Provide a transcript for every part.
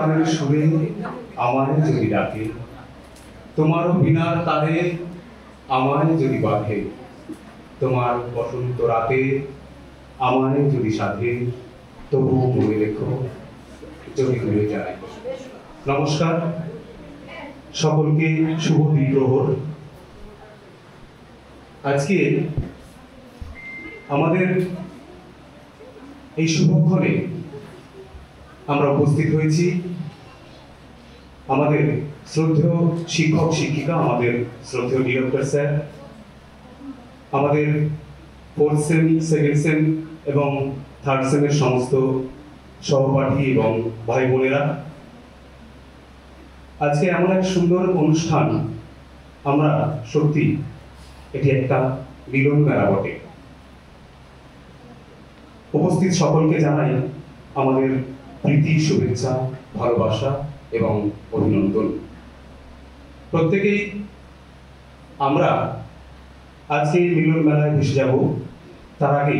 গানের সুরে আমায় যদি ডাকে, তোমার বীণার তারে আমায় যদি বাঁধে, তোমার বসন্ত রাতে আমায় যদি সাধে, তবু মনে রেখো যদি ভুলে যায়। নমস্কার সকলকে, শুভ দ্বিপ্রহর। আজকে আমাদের এই শুভক্ষণে আমরা উপস্থিত হয়েছি আমাদের শ্রদ্ধেয় শিক্ষক শিক্ষিকা, আমাদের শ্রদ্ধেয় ডিরেক্টর স্যার, আমাদের 4th সেম, 2nd সেম এবং 3rd সেমের সমস্ত সহপাঠী এবং ভাই বোনেরা। আজকে এমন এক সুন্দর অনুষ্ঠান, আমরা সত্যি এটি একটা মিলন মেলা বটে। উপস্থিত সকলকে জানাই আমাদের প্রীতি, শুভেচ্ছা, ভালোবাসা এবং অভিনন্দন। প্রত্যেকেই আমরা আজকে মিলন মেলায় ভেসে যাব। তার আগে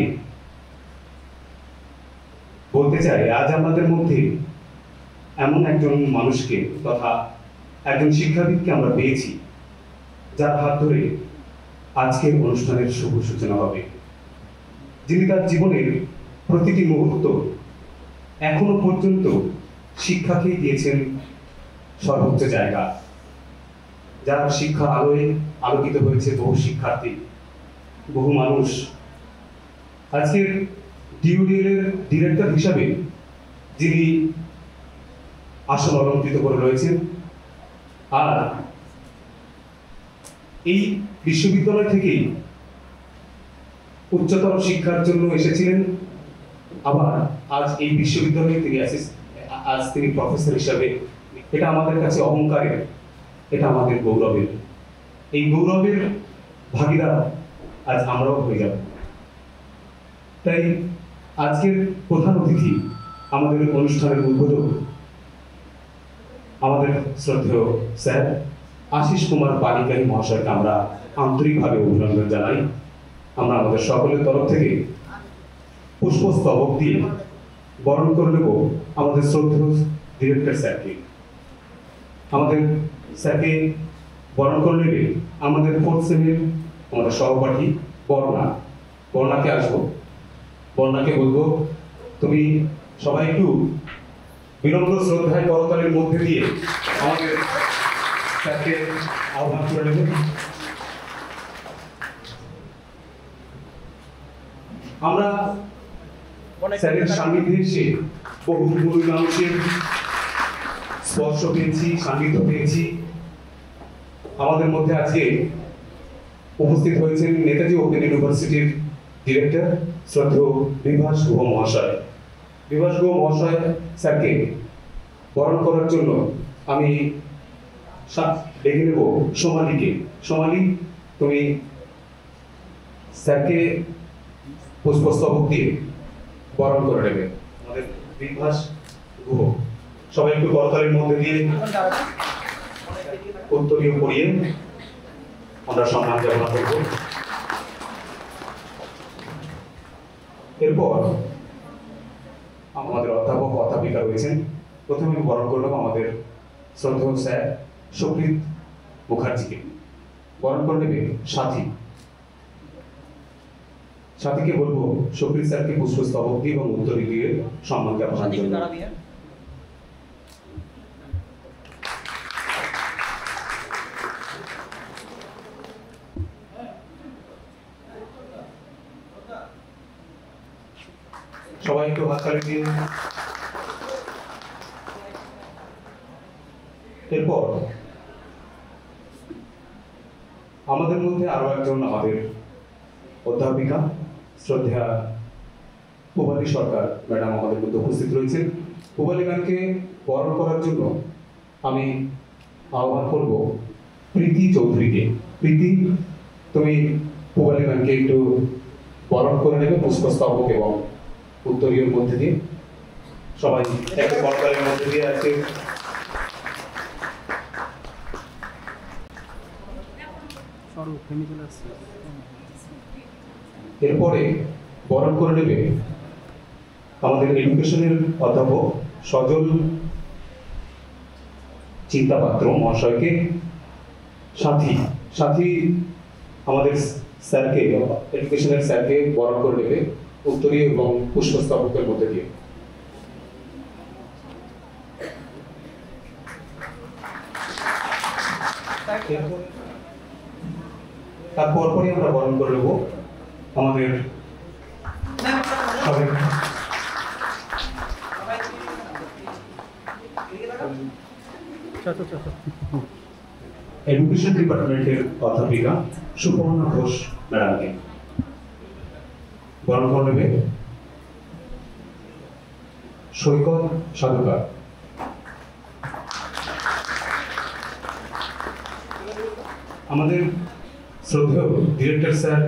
বলতে চাই, আজ আমাদের মধ্যে এমন একজন মানুষকে তথা একজন শিক্ষাবিদকে আমরা পেয়েছি, যার হাত ধরে আজকের অনুষ্ঠানের শুভ সূচনা হবে, যিনি তার জীবনের প্রতিটি মুহূর্ত এখনো পর্যন্ত শিক্ষাকে দিয়েছেন সর্বোচ্চ জায়গা, যার শিক্ষার আলোয় আলোকিত হয়েছে বহু শিক্ষার্থী, বহু মানুষ। আজকের ডিউডিএল এর ডিরেক্টর হিসাবে যিনি আসন অলঙ্কৃত করে রয়েছেন, আর এই বিশ্ববিদ্যালয় থেকেই উচ্চতর শিক্ষার জন্য এসেছিলেন, আবার আজ এই বিশ্ববিদ্যালয়ে তিনি প্রফেসর হিসাবে। এটা আমাদের কাছে অহংকারের, এটা আমাদের গৌরবের। এই গৌরবের ভাগীদার আজ আমরাও হয়ে যাব। তাই আজকের প্রধান অতিথি, আমাদের অনুষ্ঠানের উদ্বোধক, আমাদের শ্রদ্ধেয় স্যার আশিস কুমার পানিকারী মহাশয়কে আমরা আন্তরিকভাবে অভিনন্দন জানাই। আমরা আমাদের সকলের তরফ থেকে পুষ্পস্তবক দিয়ে বরণ করে নেব আমাদের শ্রদ্ধেয় ডিরেক্টর স্যারকে। আমাদের স্যারকে বরণ করে নেবে আমাদের 4th সেমের আমাদের সহপাঠী বর্ণাকে আসবো। বর্ণাকে বলবো, তুমি সবাই একটু বিনম্র শ্রদ্ধায় করতালির মধ্যে দিয়ে আমাদের স্যারকে আহ্বান করে নেবে। আমরা স্যারের সান্নিধ্যে এসে বহু মানুষের স্পর্শ পেয়েছি, সান্নিধ্য পেয়েছি। আমাদের মধ্যে আজকে উপস্থিত হয়েছেন নেতাজি ওপেন ইউনিভার্সিটির ডিরেক্টর শ্রদ্ধেয় বিভাস গুহ মহাশয়। বিভাস গুহ মহাশয় স্যারকে বরণ করার জন্য আমি ডেকে নেব সোমালিকে। সোমালি, তুমি স্যারকে পুষ্পস্তবক দিয়ে বরণ করে নেবে। আমাদের বিভাস গুহ, সবাই একটু করতালির মধ্যে দিয়ে উত্তরীয় পড়িয়ে আমরা সম্মান জ্ঞাপন করব। এরপর আমাদের অধ্যাপক অধ্যাপিকা রয়েছেন। প্রথমে বরণ করলাম আমাদের শ্রদ্ধেয় স্যার সুপ্রীত মুখার্জিকে। বরণ করে নেবে সাথীকে বলবো সুপ্রীত স্যারকে পুষ্পস্তবক দিয়ে এবং উত্তরী দিয়ে সম্মান জ্ঞাপন করব। সবাই একটু হাততালি দিয়ে। এরপর আমাদের মধ্যে আরো একজন আমাদের অধ্যাপিকা শ্রদ্ধা পূবালী সরকার ম্যাডাম আমাদের মধ্যে উপস্থিত রয়েছেন। পূবালী ম্যামকে বরণ করার জন্য আমি আহ্বান করব প্রীতি চৌধুরীকে। প্রীতি, তুমি পূবালী ম্যামকে একটু বরণ করে নেবে পুষ্পস্তবক এবং উত্তরীয়ের মধ্যে দিয়ে। সবাই একটু করতালির মধ্যে দিয়ে আছে। এরপরে বরণ করে নেবে আমাদের এডুকেশনের অধ্যাপক সজল চিন্তাপাত্র মহাশয়কে সাথী সাথী আমাদের স্যারকে, এডুকেশনের স্যারকে বরণ করে নেবে উত্তরীয় এবং পুষ্পস্তবকের মধ্যে দিয়ে। তার পরপরই আমরা বরণ করে নেব আমাদের এডুকেশন ডিপার্টমেন্টের অধ্যাপিকা সুপর্ণা ঘোষ ম্যাডামকে বরণ করে নেবে সৈকত সাধুকার। আমাদের শ্রদ্ধেয় ডিরেক্টর স্যার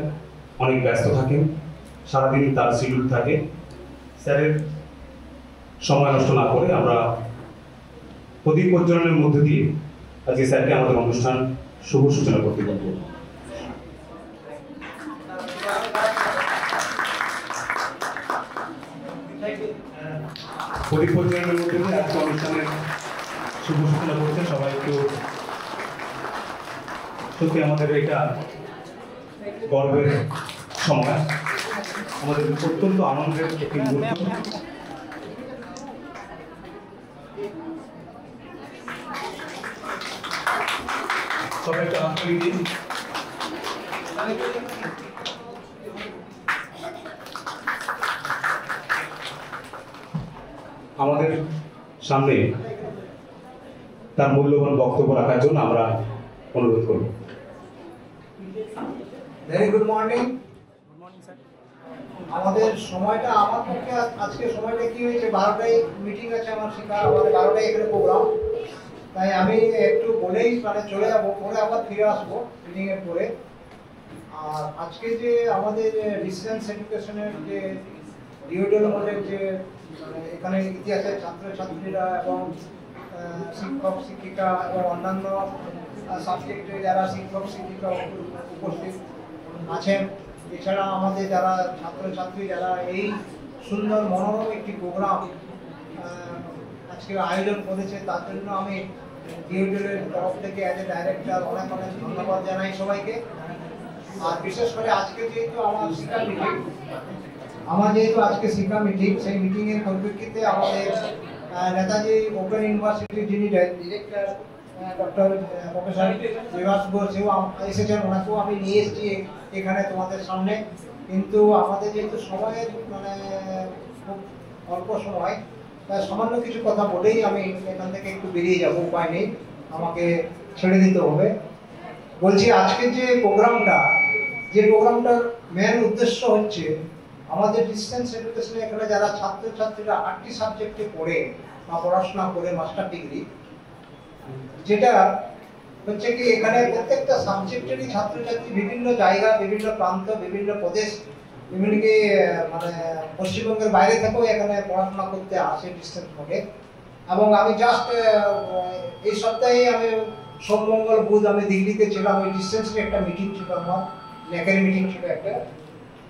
অনেক ব্যস্ত থাকেন, সারাদিন তার শিডিউল থাকে। স্যারের সময় নষ্ট না করে আমরা প্রদীপ প্রজ্বলনের মধ্যে দিয়ে আজকে স্যারকে আমাদের অনুষ্ঠান শুভ সূচনা করতে বলব। প্রদীপ প্রজ্বলনের মধ্যে দিয়ে আজকে অনুষ্ঠানের শুভ সূচনা করছে সবাই একটু। সত্যি আমাদের এটা গর্বের সময়, আমাদের অত্যন্ত আনন্দের একটি মুহূর্ত। সবাই একটা হাততালি দিন। আমাদের সামনে তার মূল্যবান বক্তব্য রাখার জন্য আমরা অনুরোধ করব। Very good morning. আমাদের সময়টা আমার পক্ষে আজকে সময়টা কি হয়েছে, 12টায় মিটিং আছে আমার শিক্ষা, আমাদের 12টায় এখানে প্রোগ্রাম, তাই আমি একটু বলেই চলে যাবো, পরে আবার ফিরে আসবো মিটিং এর পরে। আর আজকে যে আমাদের ডিসটেন্স এডুকেশনের যে ডিওডেল মডেল যে এখানে ইতিহাসের ছাত্রছাত্রীরা এবং শিক্ষক শিক্ষিকা এবং অন্যান্য সাবজেক্টে যারা শিক্ষক শিক্ষিকা উপস্থিত আছেন, এছাড়া আমাদের যারা ছাত্রছাত্রী যারা এই সুন্দর মনোরম একটি প্রোগ্রাম আজকে আয়োজন করেছে, তার জন্য আমি ডিওডেলের তরফ থেকে অ্যাজ এ ডাইরেক্টর অনেক অনেক ধন্যবাদ জানাই সবাইকে। আর বিশেষ করে আজকে যেহেতু আমার শিক্ষা মিটিং, সেই মিটিং এর পরিপ্রেক্ষিতে আমাদের নেতাজি ওপেন ইউনিভার্সিটির যিনি director doctor professor Bibhas Ghosh এসেছেন, ওনাকেও আমি নিয়ে এসেছি এখানে তোমাদের সামনে। কিন্তু আমাদের যেহেতু সময়ের খুব অল্প সময়, তাই সামান্য কিছু কথা বলেই আমি এখান থেকে একটু বেরিয়ে যাব, উপায় নেই, আমাকে ছেড়ে দিতে হবে। বলছি আজকে যে প্রোগ্রামটার মেন উদ্দেশ্য হচ্ছে আমাদের ডিসটেন্স এডুকেশনে এখানে যারা ছাত্রছাত্রীরা 8টি সাবজেক্টে পড়ে বা পড়াশোনা করে মাস্টার ডিগ্রি, যেটা হচ্ছে কি এখানে প্রত্যেকটা সাবজেক্টেরই ছাত্রছাত্রী বিভিন্ন জায়গা, বিভিন্ন প্রান্ত, বিভিন্ন প্রদেশ, এমনকি পশ্চিমবঙ্গের বাইরে থেকেও এখানে পড়াশোনা করতে আসে ডিসটেন্স মোডে। এবং আমি জাস্ট এই সপ্তাহে আমি সোমমঙ্গল বুধ আমি দিল্লিতে ছিলাম, ওই ডিসটেন্সের একটা মিটিং ছিল, আমার ন্যাকের মিটিং ছিল একটা।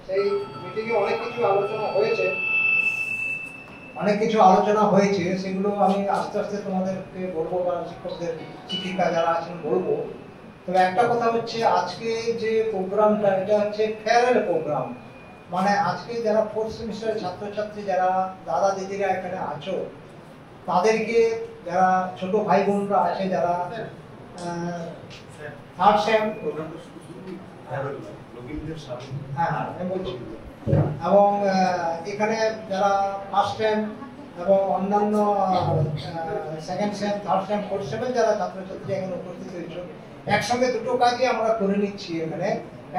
সেই মিটিংয়ে অনেক কিছু আলোচনা হয়েছে, সেগুলো আমি আস্তে আস্তে তোমাদেরকে বলবো বা শিক্ষকদের শিক্ষিকা যারা আছেন বলবো। তবে একটা কথা হচ্ছে আজকে যে প্রোগ্রামটা, এটা হচ্ছে ফেয়ারওয়েল প্রোগ্রাম। আজকে যারা 4th সেমিস্টারের ছাত্রছাত্রী যারা দাদা দিদিরা এখানে আছো, তাদেরকে যারা ছোট ভাই বোনরা আছে যারা 3rd সেম এবং এখানে যারা 1st সেম এবং অন্যান্য 2nd same 3rd same 4th সেমের যারা ছাত্রছাত্রী এখানে উপস্থিত হয়েছে, একসঙ্গে দুটো কাজই আমরা করে নিচ্ছি এখানে।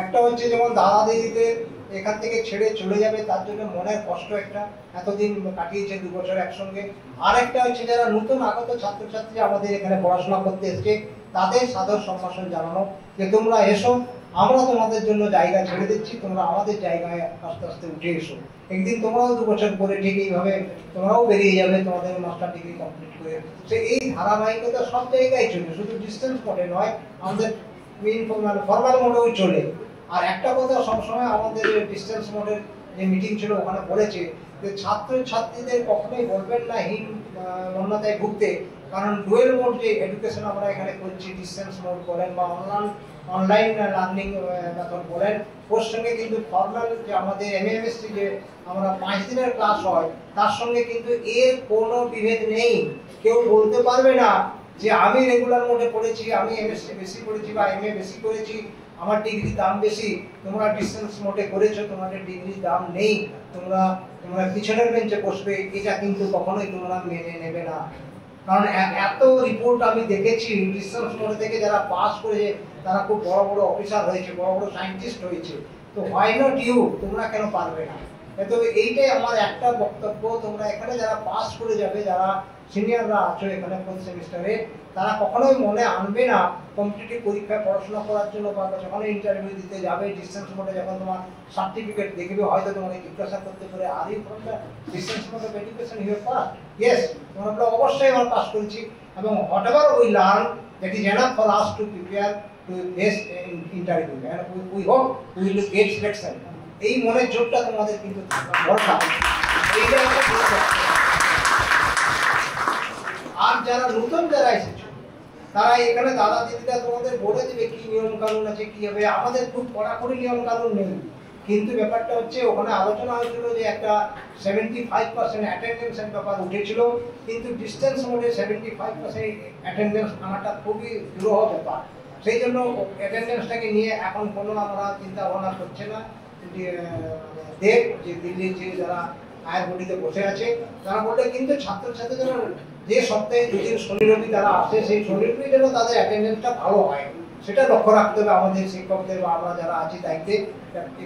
একটা হচ্ছে যেমন দাদা দিদিদের এখান থেকে ছেড়ে চলে যাবে, তার জন্য মনের কষ্ট একটা, এতদিন কাটিয়েছে 2 বছর একসঙ্গে। আর একটা হচ্ছে যারা নতুন আগত ছাত্রছাত্রী আমাদের এখানে পড়াশোনা করতে এসছে, তাদের সাদর সম্ভাষণ জানানো যে তোমরা এসো, আমরা তোমাদের জন্য জায়গা ছেড়ে দিচ্ছি, তোমরা আমাদের জায়গায় আস্তে আস্তে উঠে এসো। একদিন তোমরাও 2 বছর পরে ঠিক এইভাবে তোমরাও বেরিয়ে যাবে তোমাদের মাস্টার ডিগ্রি কমপ্লিট করে। তো এই ধারাবাহিকতা সব জায়গায় চলে, শুধু ডিস্টেন্স মোডে নয়, আমাদের ফরমাল মোডেও চলে। আর একটা কথা সবসময় আমাদের ডিস্টেন্স মোডের যে মিটিং ছিল ওখানে বলেছে যে ছাত্রছাত্রীদের কখনোই বলবেন না হীন মন্যতায় ভুগতে, কারণ ডুয়েল মোড যে এডুকেশন আমরা এখানে করছি, ডিসটেন্স মোড বলেন বা অনলাইন লার্নিং মেথড বলেন, ওর সঙ্গে কিন্তু ফর্মাল যে আমাদের এমএমএসসি যে আমরা 5 দিনের ক্লাস হয় তার সঙ্গে কিন্তু এর কোনো বিভেদ নেই। কেউ বলতে পারবে না যে আমি রেগুলার মোডে পড়েছি, আমি এমএসসি বেশি করেছি বা এমএ বেশি করেছি, আমার ডিগ্রির দাম বেশি, তোমরা ডিসটেন্স মোডে করেছো, তোমাদের ডিগ্রির দাম নেই, তোমরা পিছনের বেঞ্চে বসবে, এটা কিন্তু কখনোই তোমরা মেনে নেবে না। কারণ এত রিপোর্ট আমি দেখেছি ডিসটেন্স মোডে থেকে যারা পাস করেছে তারা খুব বড় বড় অফিসার হয়েছে, বড় বড় সায়েন্টিস্ট হয়েছে। তো হোয়াই নট ইউ, তোমরা কেন পারবে না? তবে এইটাই আমার একটা বক্তব্য, তোমরা এখানে যারা পাস করে যাবে, যারা সিনিয়ররা আছো এখানে প্রতি সেমিস্টারে, তারা কখনোই মনে আনবে না কম্পিটিটিভ পরীক্ষায় পড়াশোনা করার জন্য বা যখন ইন্টারভিউ দিতে যাবে ডিসটেন্স মোডে যখন তোমার সার্টিফিকেট দেখবে হয়তো তোমাকে জিজ্ঞাসা করতে পারে are you from the distance mode of education you have pass? Yes, তোমরা অবশ্যই আমরা পাস করেছি এবং whatever we learn that is enough for us to prepare to face interview and we hope we will get selection. এই মনের জোরটা তোমাদের কিন্তু দরকার। এইটা একটা গুরুত্ব। আর যারা নতুন যারা এসেছে তারা এখানে দাদা দিদিরা তোমাদের বলে দেবে কি নিয়ম কানুন আছে, কি হবে। আমাদের খুব কড়াকড়ি নিয়ম কানুন নেই, কিন্তু ব্যাপারটা হচ্ছে ওখানে আলোচনা হয়েছিল যে একটা 75% অ্যাটেন্ডেন্সের ব্যাপার উঠেছিল, কিন্তু ডিস্টেন্স মোডে 75% অ্যাটেন্ডেন্স আনাটা খুবই দুরূহ ব্যাপার। সেই জন্য অ্যাটেন্ডেন্সটাকে নিয়ে এখন কোনো আমরা চিন্তা ভাবনা করছে না। দেব যে দিল্লির যে যারা হায়ার বডিতে বসে আছে তারা বললে কিন্তু ছাত্রছাত্রীদের যে সপ্তাহে দুদিন শনি রবি তারা আসে সেই শনি রবির জন্য তাদের অ্যাটেন্ডেন্সটা ভালো হয়, সেটা লক্ষ্য রাখতে হবে আমাদের শিক্ষকদের বা আমরা যারা আছি দায়িত্বে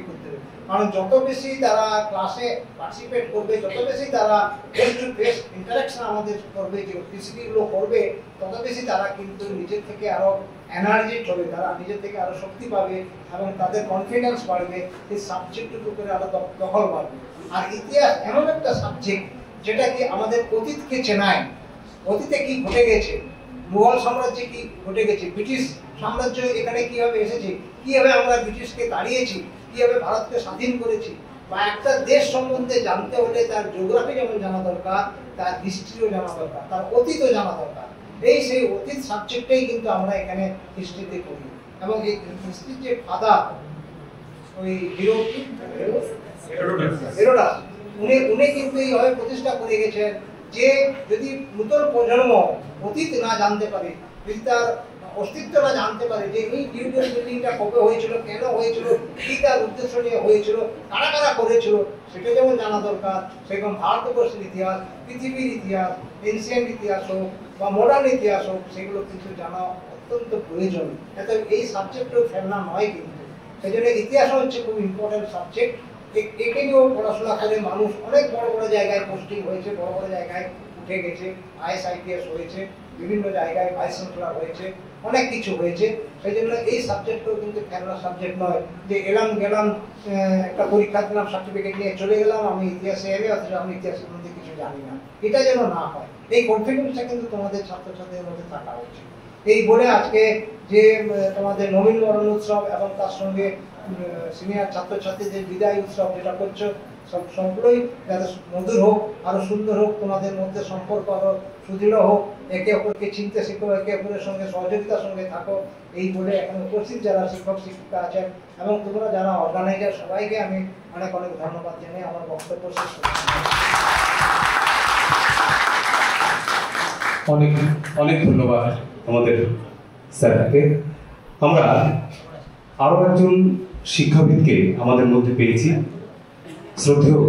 করতে হবে। কারণ যত বেশি তারা ক্লাসে পার্টিসিপেট করবে, যত বেশি তারা ফেস টু ফেস ইন্টারাকশন আমাদের করবে, যে পিসিটিগুলো করবে, তত বেশি তারা কিন্তু নিজের থেকে আরো এনার্জিট হবে, তারা নিজের থেকে আরো শক্তি পাবে এবং তাদের কনফিডেন্স বাড়বে, এই সাবজেক্টের উপরে আরো দখল বাড়বে। আর ইতিহাস এমন একটা সাবজেক্ট যেটা কি আমাদের অতীতকে চেনায়, অতীতে কি ঘটে গেছে, মুঘল সাম্রাজ্যে কি ঘটে গেছে, ব্রিটিশ সাম্রাজ্য এখানে কিভাবে এসেছে, কিভাবে আমরা ব্রিটিশকে তাড়িয়েছি, কিভাবে ভারতকে স্বাধীন করেছি। বা একটা দেশ সম্বন্ধে জানতে হলে তার জিওগ্রাফি যেমন জানা দরকার, তার হিস্ট্রিও জানা দরকার, তার অতীতও জানা দরকার। সেই অতীত সাবজেক্টটাই কিন্তু আমরা এখানে হিস্ট্রিতে করি। এবং এই হিস্ট্রির যে ফাদার ওই হেরোডাস, উনি কিন্তু এইভাবে প্রতিষ্ঠা করে গেছেন যে যদি নতুন প্রজন্ম অতীত না জানতে পারে, যদি তার অস্তিত্ব না জানতে পারে যে এই ডিউডিয়াল বিল্ডিংটা কবে হয়েছিল, কেন হয়েছিল, কি তার উদ্দেশ্য নিয়ে হয়েছিল, কারা কারা করেছিল, সেটা যেমন জানা দরকার, সেরকম ভারতবর্ষের ইতিহাস, পৃথিবীর ইতিহাস, এনসিয়েন্ট ইতিহাস হোক বা মডার্ন ইতিহাস হোক, সেগুলো কিন্তু জানা অত্যন্ত প্রয়োজন। এত এই সাবজেক্টও ফেলনা নয় কিন্তু। সেই জন্য ইতিহাস হচ্ছে খুব ইম্পর্টেন্ট সাবজেক্ট। একে নিয়েও পড়াশোনা করে মানুষ অনেক বড় বড় জায়গায় পোস্টিং হয়েছে, বড় বড় জায়গায় উঠে গেছে, আইএস আইপিএস হয়েছে, বিভিন্ন জায়গায় ভাইস চ্যান্সেলর হয়েছে, অনেক কিছু হয়েছে। সেই জন্য এই সাবজেক্টও কিন্তু ফেলনা সাবজেক্ট নয় যে এলাম গেলাম একটা পরীক্ষা দিলাম সার্টিফিকেট নিয়ে চলে গেলাম আমি ইতিহাসে এমএ, অথচ আমি ইতিহাস সম্বন্ধে কিছু জানি না, এটা যেন না হয়। এই কনফিডেন্সটা কিন্তু তোমাদের ছাত্রছাত্রীদের মধ্যে থাকা উচিত। এই বলে আজকে যে তোমাদের নবীনবরণ উৎসব এবং তার সঙ্গে সিনিয়র ছাত্রছাত্রীদের বিদায় উৎসব যেটা করছো, সবগুলোই যাতে মধুর হোক, আরো সুন্দর হোক, তোমাদের মধ্যে সম্পর্ক আরো সুদৃঢ় হোক, একে অপরকে চিনতে শিখো, একে অপরের সঙ্গে সহযোগিতার সঙ্গে থাকো। এই বলে এখানে উপস্থিত যারা শিক্ষক শিক্ষিকা আছেন এবং তোমরা যারা অর্গানাইজার, সবাইকে আমি অনেক অনেক ধন্যবাদ জানাই। আমার বক্তব্য শেষ করছি। অনেক অনেক ধন্যবাদ আমাদের স্যারকে। আমরা আরো একজন শিক্ষাবিদকে আমাদের মধ্যে পেয়েছি, শ্রদ্ধেয়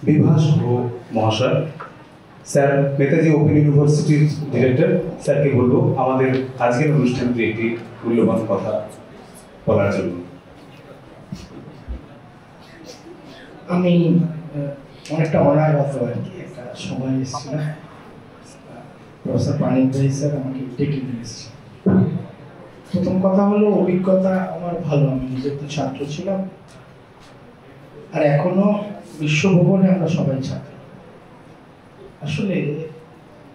বিভাস ঘোষ মহাশয়। স্যার নেতাজি ওপেন ইউনিভার্সিটির ডিরেক্টর, স্যারকে বলবো আমাদের আজকের অনুষ্ঠানটি একটি মূল্যবান কথা বলার জন্য। আমি অনেকটা অনাগত আর কি, একটা সময় এসেছিলাম, প্রফেসর পানিগ্রাহী স্যার আমাকে ডেকে নিয়ে এসেছে। প্রথম কথা হলো অভিজ্ঞতা আমার ভালো, আমি নিজের তো ছাত্র ছিলাম, আর এখনো বিশ্বভবনে আমরা সবাই ছাত্র। আসলে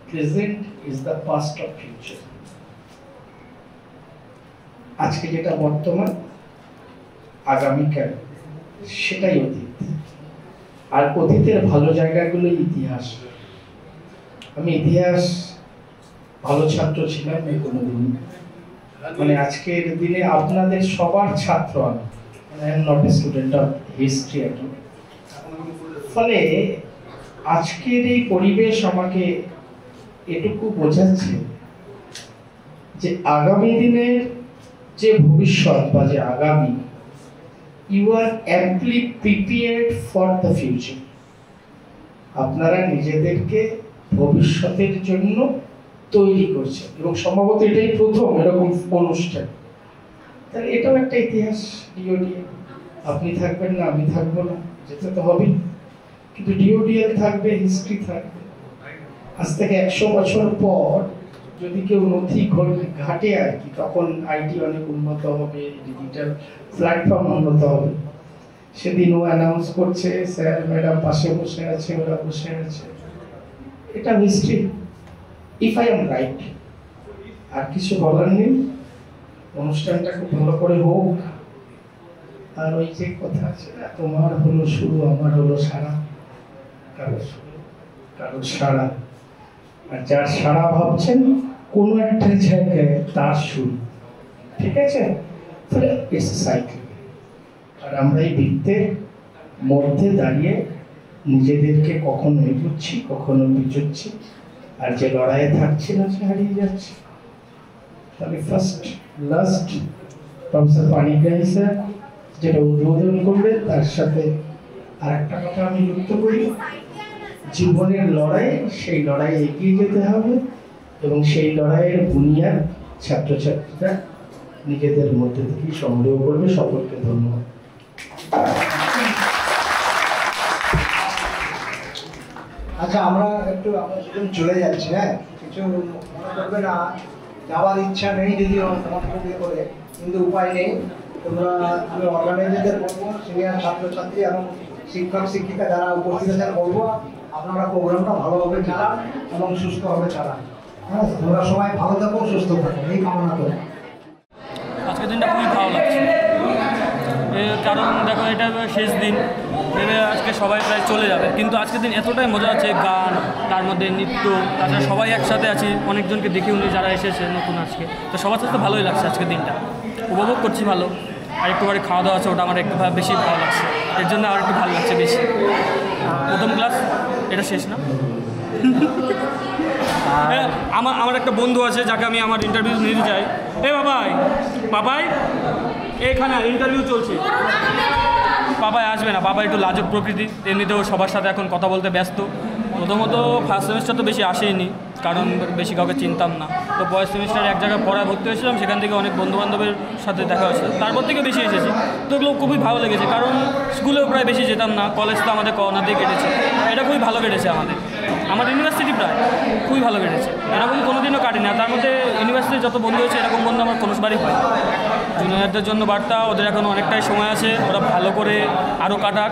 present is the past of future. আজকে যেটা বর্তমান, আগামীকাল সেটাই অতীত, আর অতীতের ভালো জায়গাগুলো ইতিহাস। আমি ইতিহাস ভালো ছাত্র ছিলাম এই কোনোদিন, মানে আজকের দিনে আপনাদের সবার ছাত্র আমি, I am not a student of history আর কি। ফলে আজকের এই পরিবেশ আমাকে এটুকু বোঝাচ্ছে যে আগামী দিনের যে ভবিষ্যৎ বা যে আগামী, you are amply prepared for the future. আপনারা নিজেদেরকে ভবিষ্যতের জন্য তৈরি করছেন এবং সম্ভবত এটাই প্রথম এরকম অনুষ্ঠান। তাহলে এটাও একটা ইতিহাস। ডিওডিএল আপনি থাকবেন না, আমি থাকবো না, যেতে তো হবেই, কিন্তু ডিওডিএল থাকবে, হিস্ট্রি থাকবে। আজ থেকে 100 বছর পর যদি কেউ নথি ঘাটে আর কি, তখন আইটি অনেক উন্নত হবে, ডিজিটাল প্ল্যাটফর্ম উন্নত হবে। সেদিন ও অ্যানাউন্স করছে, স্যার ম্যাডাম পাশে বসে আছে, ওরা বসে আছে, এটা history. If I am right, আর কিছু বলার নেই। অনুষ্ঠানটা খুব ভালো করে হোক। আর ওই যে কথা আছে না, তোমার হলো শুরু, আমার হলো সারা, কারো শুরু কারো সারা, আর যার সারা ভাবছেন কোনো একটা জায়গায় তার শুরু, ঠিক আছে? তাহলে ইটস সাইকেল। আর আমরা এই বৃত্তের মধ্যে দাঁড়িয়ে নিজেদেরকে কখনো এগোচ্ছি, কখনো পিছোচ্ছি, আর যে লড়াইয়ে থাকছি না সে হারিয়ে যাচ্ছে। তাহলে first last professor Panigrahi sir যেটা উদ্বোধন করবে, তার সাথে আর একটা কথা আমি যুক্ত করি, জীবনের লড়াই, সেই লড়াই এগিয়ে যেতে হবে এবং সেই লড়াইয়ের বুনিয়াদ ছাত্রছাত্রীরা নিজেদের মধ্যে থেকেই সংগ্রহ করবে। সকলকে ধন্যবাদ। আচ্ছা, আমরা দুজন চলে যাচ্ছি, হ্যাঁ, কিছু মনে করবে না, যাওয়ার ইচ্ছা নেই যদিও তোমাদের বিয়ে করে, কিন্তু উপায় নেই। তোমরা, আমি অর্গানাইজারদের বলবো, সিনিয়র ছাত্রছাত্রী এবং শিক্ষক শিক্ষিকা যারা উপস্থিত আছেন বলবো, আপনারা প্রোগ্রামটা ভালোভাবে চালান এবং সুস্থভাবে চালান। হ্যাঁ, তোমরা সবাই ভালো থাকো, সুস্থ থাকো, এই কামনা করি। আজকের দিনটা খুবই ভালো লাগছে, কারণ দেখো এটা শেষ দিন, আজকে সবাই প্রায় চলে যাবে, কিন্তু আজকের দিন এতটাই মজা আছে, গান, তার মধ্যে নৃত্য, তাছাড়া সবাই একসাথে আছি, অনেকজনকে দেখে উনি যারা এসেছে নতুন আজকে, তো সবার সাথে ভালোই লাগছে। আজকের দিনটা উপভোগ করছি ভালো। আর একটু বারে খাওয়া দাওয়া আছে, ওটা আমার একটু বেশি ভালো লাগছে, এর জন্য আর একটু ভালো লাগছে বেশি। প্রথম ক্লাস, এটা শেষ না? আমার একটা বন্ধু আছে যাকে আমি আমার ইন্টারভিউ নিতে চাই। বাবাই এখানে ইন্টারভিউ চলছে, বাবাই আসবে না, বাবা একটু লাজুক প্রকৃতি, এমনিতেও সবার সাথে এখন কথা বলতে ব্যস্ত। প্রথমত ফার্স্ট সেমিস্টার তো বেশি আসেইনি, কারণ বেশি কাউকে চিনতাম না। তো পরের সেমিস্টারে এক জায়গায় পড়ায় ভর্তি হয়েছিলাম, সেখান থেকে অনেক বন্ধুবান্ধবের সাথে দেখা হয়েছিল, তারপর থেকে বেশি এসেছি। তো এগুলো খুবই ভালো লেগেছে, কারণ স্কুলেও প্রায় বেশি যেতাম না, কলেজ তো আমাদের করোনাতেই কেটেছে, এটা খুবই ভালো কেটেছে আমার ইউনিভার্সিটি প্রায় খুবই ভালো কেটেছে, এরকম কোনো দিনও কাটেনি। আর তার মধ্যে ইউনিভার্সিটির যত বন্ধু হয়েছে, এরকম বন্ধু আমার কোনোবারই হয়। জুনিয়রদের জন্য বার্তা, ওদের এখন অনেকটাই সময় আছে, ওরা ভালো করে আরও কাটাক।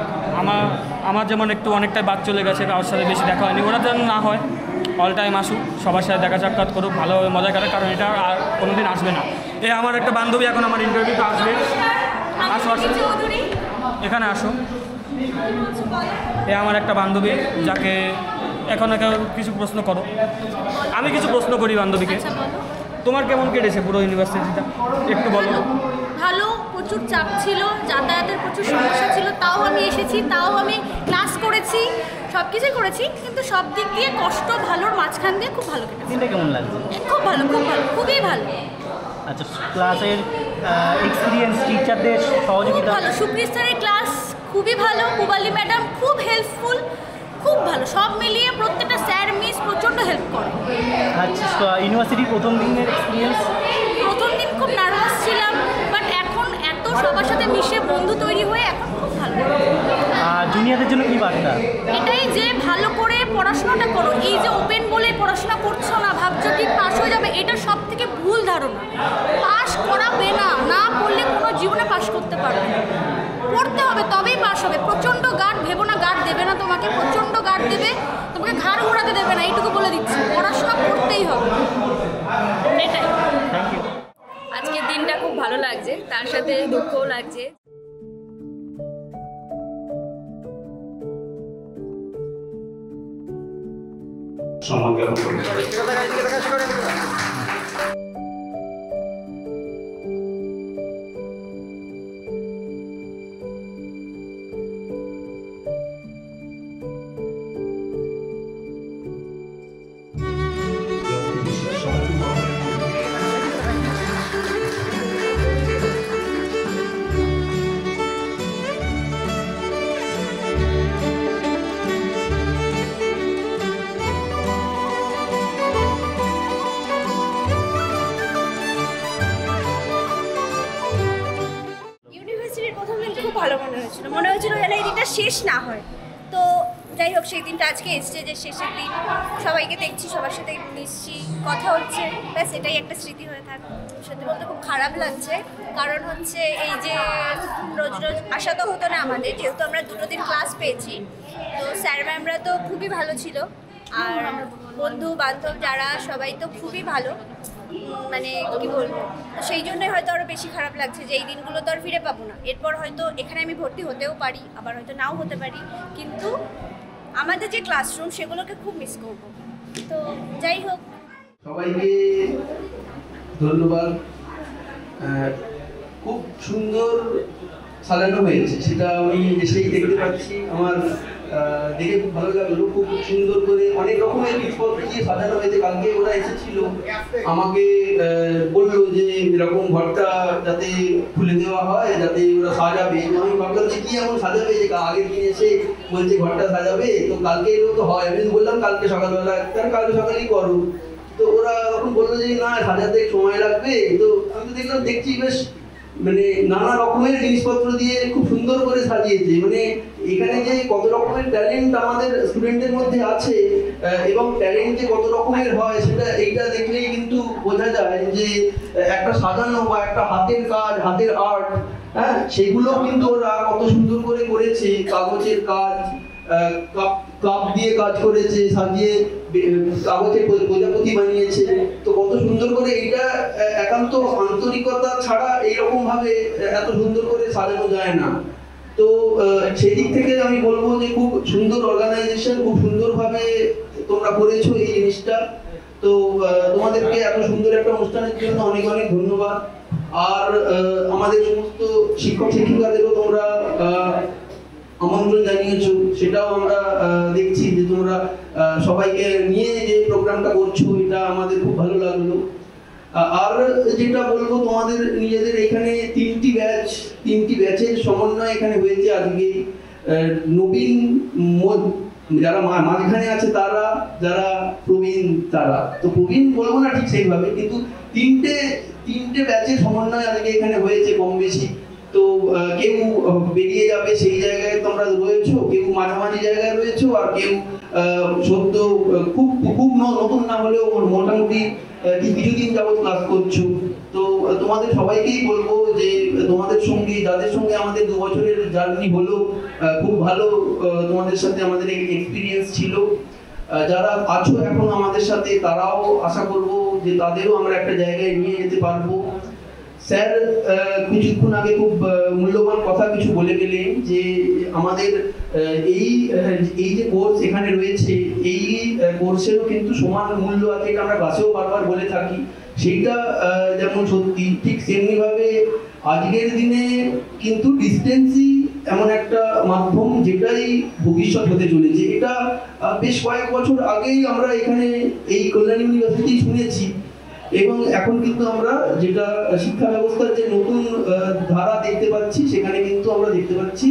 আমার যেমন অনেকটাই বাদ চলে গেছে, কারোর সাথে বেশি দেখা হয়নি, ওরা যেন না হয়, অল টাইম আসুক, সবার সাথে দেখা সাক্ষাৎ করুক, ভালোভাবে মজা কাটাক, কারণ এটা আর কোনো দিন আসবে না। আমার একটা বান্ধবী এখন আমার ইন্টারভিউতে আসবে, আসো এখানে আসো। আমার একটা বান্ধবী, যাকে এখন কিছু প্রশ্ন করো, আমি কিছু প্রশ্ন করি বান্ধবীকে। তোমার কেমন কেটেছে পুরো ইউনিভার্সিটিটা, একটু বলো। ভালো, প্রচুর চাপ ছিল, যাতায়াতের প্রচুর সমস্যা ছিল, তাও আমি এসেছি, তাও আমি ক্লাস করেছি, সব কিছুই করেছি, কিন্তু সব দিক দিয়ে কষ্ট ভালোর মাঝখান দিয়ে খুব ভালো কেটেছে। দিনটা কেমন লাগছে? খুব ভালো, খুবই ভালো। আচ্ছা, ক্লাসের এক্সপিরিয়েন্স, টিচারদের সহযোগিতা? খুব ভালো, সুপ্রিয় স্যারের ক্লাস খুবই ভালো, পুবালি ম্যাডাম খুব হেল্পফুল, খুব ভালো, সব মিলিয়ে প্রত্যেকটা স্যার মিস প্রচণ্ড হেল্প করে। আচ্ছা, ইউনিভার্সিটির প্রথম দিনের এক্সপিরিয়েন্স? প্রথম দিন খুব নার্ভাস ছিলাম, বাট এখন এত সবার সাথে মিশে বন্ধু তৈরি হয়ে এখন খুব ভালো। আর জুনিয়রদের জন্য কি বার্তা? এটাই যে ভালো করে পড়াশোনাটা করো, এই যে ওপেন বলে পড়াশোনা করছো না, ভাবছো ঠিক পাস হয়ে যাবে, এটা সব থেকে ভুল ধারণা। পাস করাবে না, না পড়লে কোনো জীবনে পাস করতে পারবে না, পড়তে হবে তবেই পাস হবে। প্রচণ্ড গার্ড ভেবো না, গার্ড দেবে না তোমাকে, প্রচণ্ড গার্ড দেবে তোমাকে, ঘাড় ঘোরাতে দেবে না, এইটুকু বলে দিচ্ছি, পড়াশোনা করতেই হবে, এটাই। আজকের দিনটা খুব ভালো লাগছে, তার সাথে দুঃখও লাগছে। সম্মান জ্ঞাপন করতে পারি। ইউনিভার্সিটির প্রথম দিন খুব ভালো মনে হয়েছিল যেন এই দিনটা শেষ না হয়। তো যাই হোক, সেই দিনটা আজকে এসছে যে শেষের দিন, সবাইকে দেখছি, সবার সাথে মিশছি, কথা হচ্ছে, ব্যাস এটাই একটা স্মৃতি হয়ে থাকে। সত্যি বলতে খুব খারাপ লাগছে, কারণ হচ্ছে এই যে রোজ রোজ আসা তো হতো না আমাদের, যেহেতু আমরা 2 দিন ক্লাস পেয়েছি। তো স্যার ম্যামরা তো খুবই ভালো ছিল, আর বন্ধু বান্ধব যারা সবাই তো খুবই ভালো, মানে কি বলবো, তো সেই জন্যই হয়তো আরও বেশি খারাপ লাগছে যে এই দিনগুলো তো আর ফিরে পাবো না। এরপর হয়তো এখানে আমি ভর্তি হতেও পারি, আবার হয়তো নাও হতে পারি, কিন্তু আমাদের যে ক্লাসরুম সেগুলোকে খুব মিস করবো। তো যাই হোক, সবাইকে ধন্যবাদ। খুব সুন্দর সাজানো হয়েছে, সেটা আমি এসেই দেখতে পাচ্ছি। আমার দেখে খুব ভালো লাগলো, খুব সুন্দর করে অনেক রকমের জিনিসপত্র দিয়ে সাজানো হয়েছে। কালকে ওরা এসেছিল, আমাকে বললো যে এরকম ঘরটা যাতে খুলে দেওয়া হয়, যাতে ওরা সাজাবে। আমি ভাবলাম যে কি এমন সাজাবে, যে আগের দিন এসে বলছে ঘরটা সাজাবে, তো কালকে এলেও তো হয়। আমি বললাম কালকে সকালবেলা, কালকে সকালেই করো। তো ওরা তখন বললো যে না, সাজাতে সময় লাগবে। তো আমি তো দেখলাম, দেখছি বেশ মানে নানা রকমের জিনিসপত্র দিয়ে খুব সুন্দর করে সাজিয়েছে। মানে এখানে যে কত রকমের ট্যালেন্ট আমাদের স্টুডেন্টদের মধ্যে আছে, এবং ট্যালেন্ট যে কত রকমের হয় সেটা এইটা দেখলেই কিন্তু বোঝা যায় যে একটা সাজানো বা একটা হাতের কাজ, হাতের আর্ট, হ্যাঁ, সেগুলো কিন্তু ওরা কত সুন্দর করে করেছে। কাগজের কাজ, কাপ দিয়ে কাজ করেছে, সাজিয়ে কাগজের প্রজাপতি বানিয়েছে। তো কত সুন্দর করে, এটা একান্ত আন্তরিকতা ছাড়া এইরকম ভাবে এত সুন্দর করে সাজানো যায় না। তো সেই দিক থেকে আমি বলবো যে খুব সুন্দর অর্গানাইজেশন, খুব সুন্দরভাবে তোমরা করেছো এই জিনিসটা। তো তোমাদেরকে এত সুন্দর একটা অনুষ্ঠানের জন্য অনেক অনেক ধন্যবাদ। আর আমাদের সমস্ত শিক্ষক শিক্ষিকাদেরও তোমরা আমন্ত্রণ জানিয়েছো, সেটাও আমরা দেখছি যে তোমরা সবাইকে নিয়ে যে প্রোগ্রামটা করছো, এটা আমাদের খুব ভালো লাগলো। আর যেটা বলবো, তোমাদের নিজেদের এখানে 3টি ব্যাচের সমন্বয় এখানে হয়েছে আজকে। নবীন যারা মাঝখানে আছে তারা, যারা প্রবীণ তারা, তো প্রবীণ বলবো না ঠিক সেইভাবে, কিন্তু তিনটে ব্যাচের সমন্বয় আজকে এখানে হয়েছে কম বেশি। তো কেউ বেরিয়ে যাবে সেই জায়গায় তোমরা রয়েছো, কেউ মাঝামাঝি জায়গায় রয়েছো, আর কেউ সদ্য খুব নতুন না হলেও মোটামুটি কিছুদিন যাবত ক্লাস করছো। তো তোমাদের সবাইকেই বলবো যে তোমাদের সঙ্গে, যাদের সঙ্গে আমাদের 2 বছরের জার্নি হলো, খুব ভালো তোমাদের সাথে আমাদের এক্সপিরিয়েন্স ছিল। যারা আছো এখন আমাদের সাথে, তারাও আশা করবো যে তাদেরও আমরা একটা জায়গায় নিয়ে যেতে পারবো। স্যার কিছুক্ষণ আগে খুব মূল্যবান কথা কিছু বলে গেলেন যে আমাদের এই যে কোর্স এখানে রয়েছে, এই কোর্সেরও কিন্তু সমান মূল্য আছে, এটা আমরা ক্লাসেও বারবার বলে থাকি। সেইটা যেমন সত্যি, ঠিক সেমনি ভাবে আজকের দিনে কিন্তু ডিস্টেন্সই এমন একটা মাধ্যম যেটাই ভবিষ্যৎ হতে চলেছে। এটা বেশ কয়েক বছর আগেই আমরা এখানে এই কল্যাণ ইউনিভার্সিটি শুনেছি, এবং এখন কিন্তু আমরা যেটা শিক্ষা ব্যবস্থার যে নতুন ধারা দেখতে পাচ্ছি, সেখানে কিন্তু আমরা দেখতে পাচ্ছি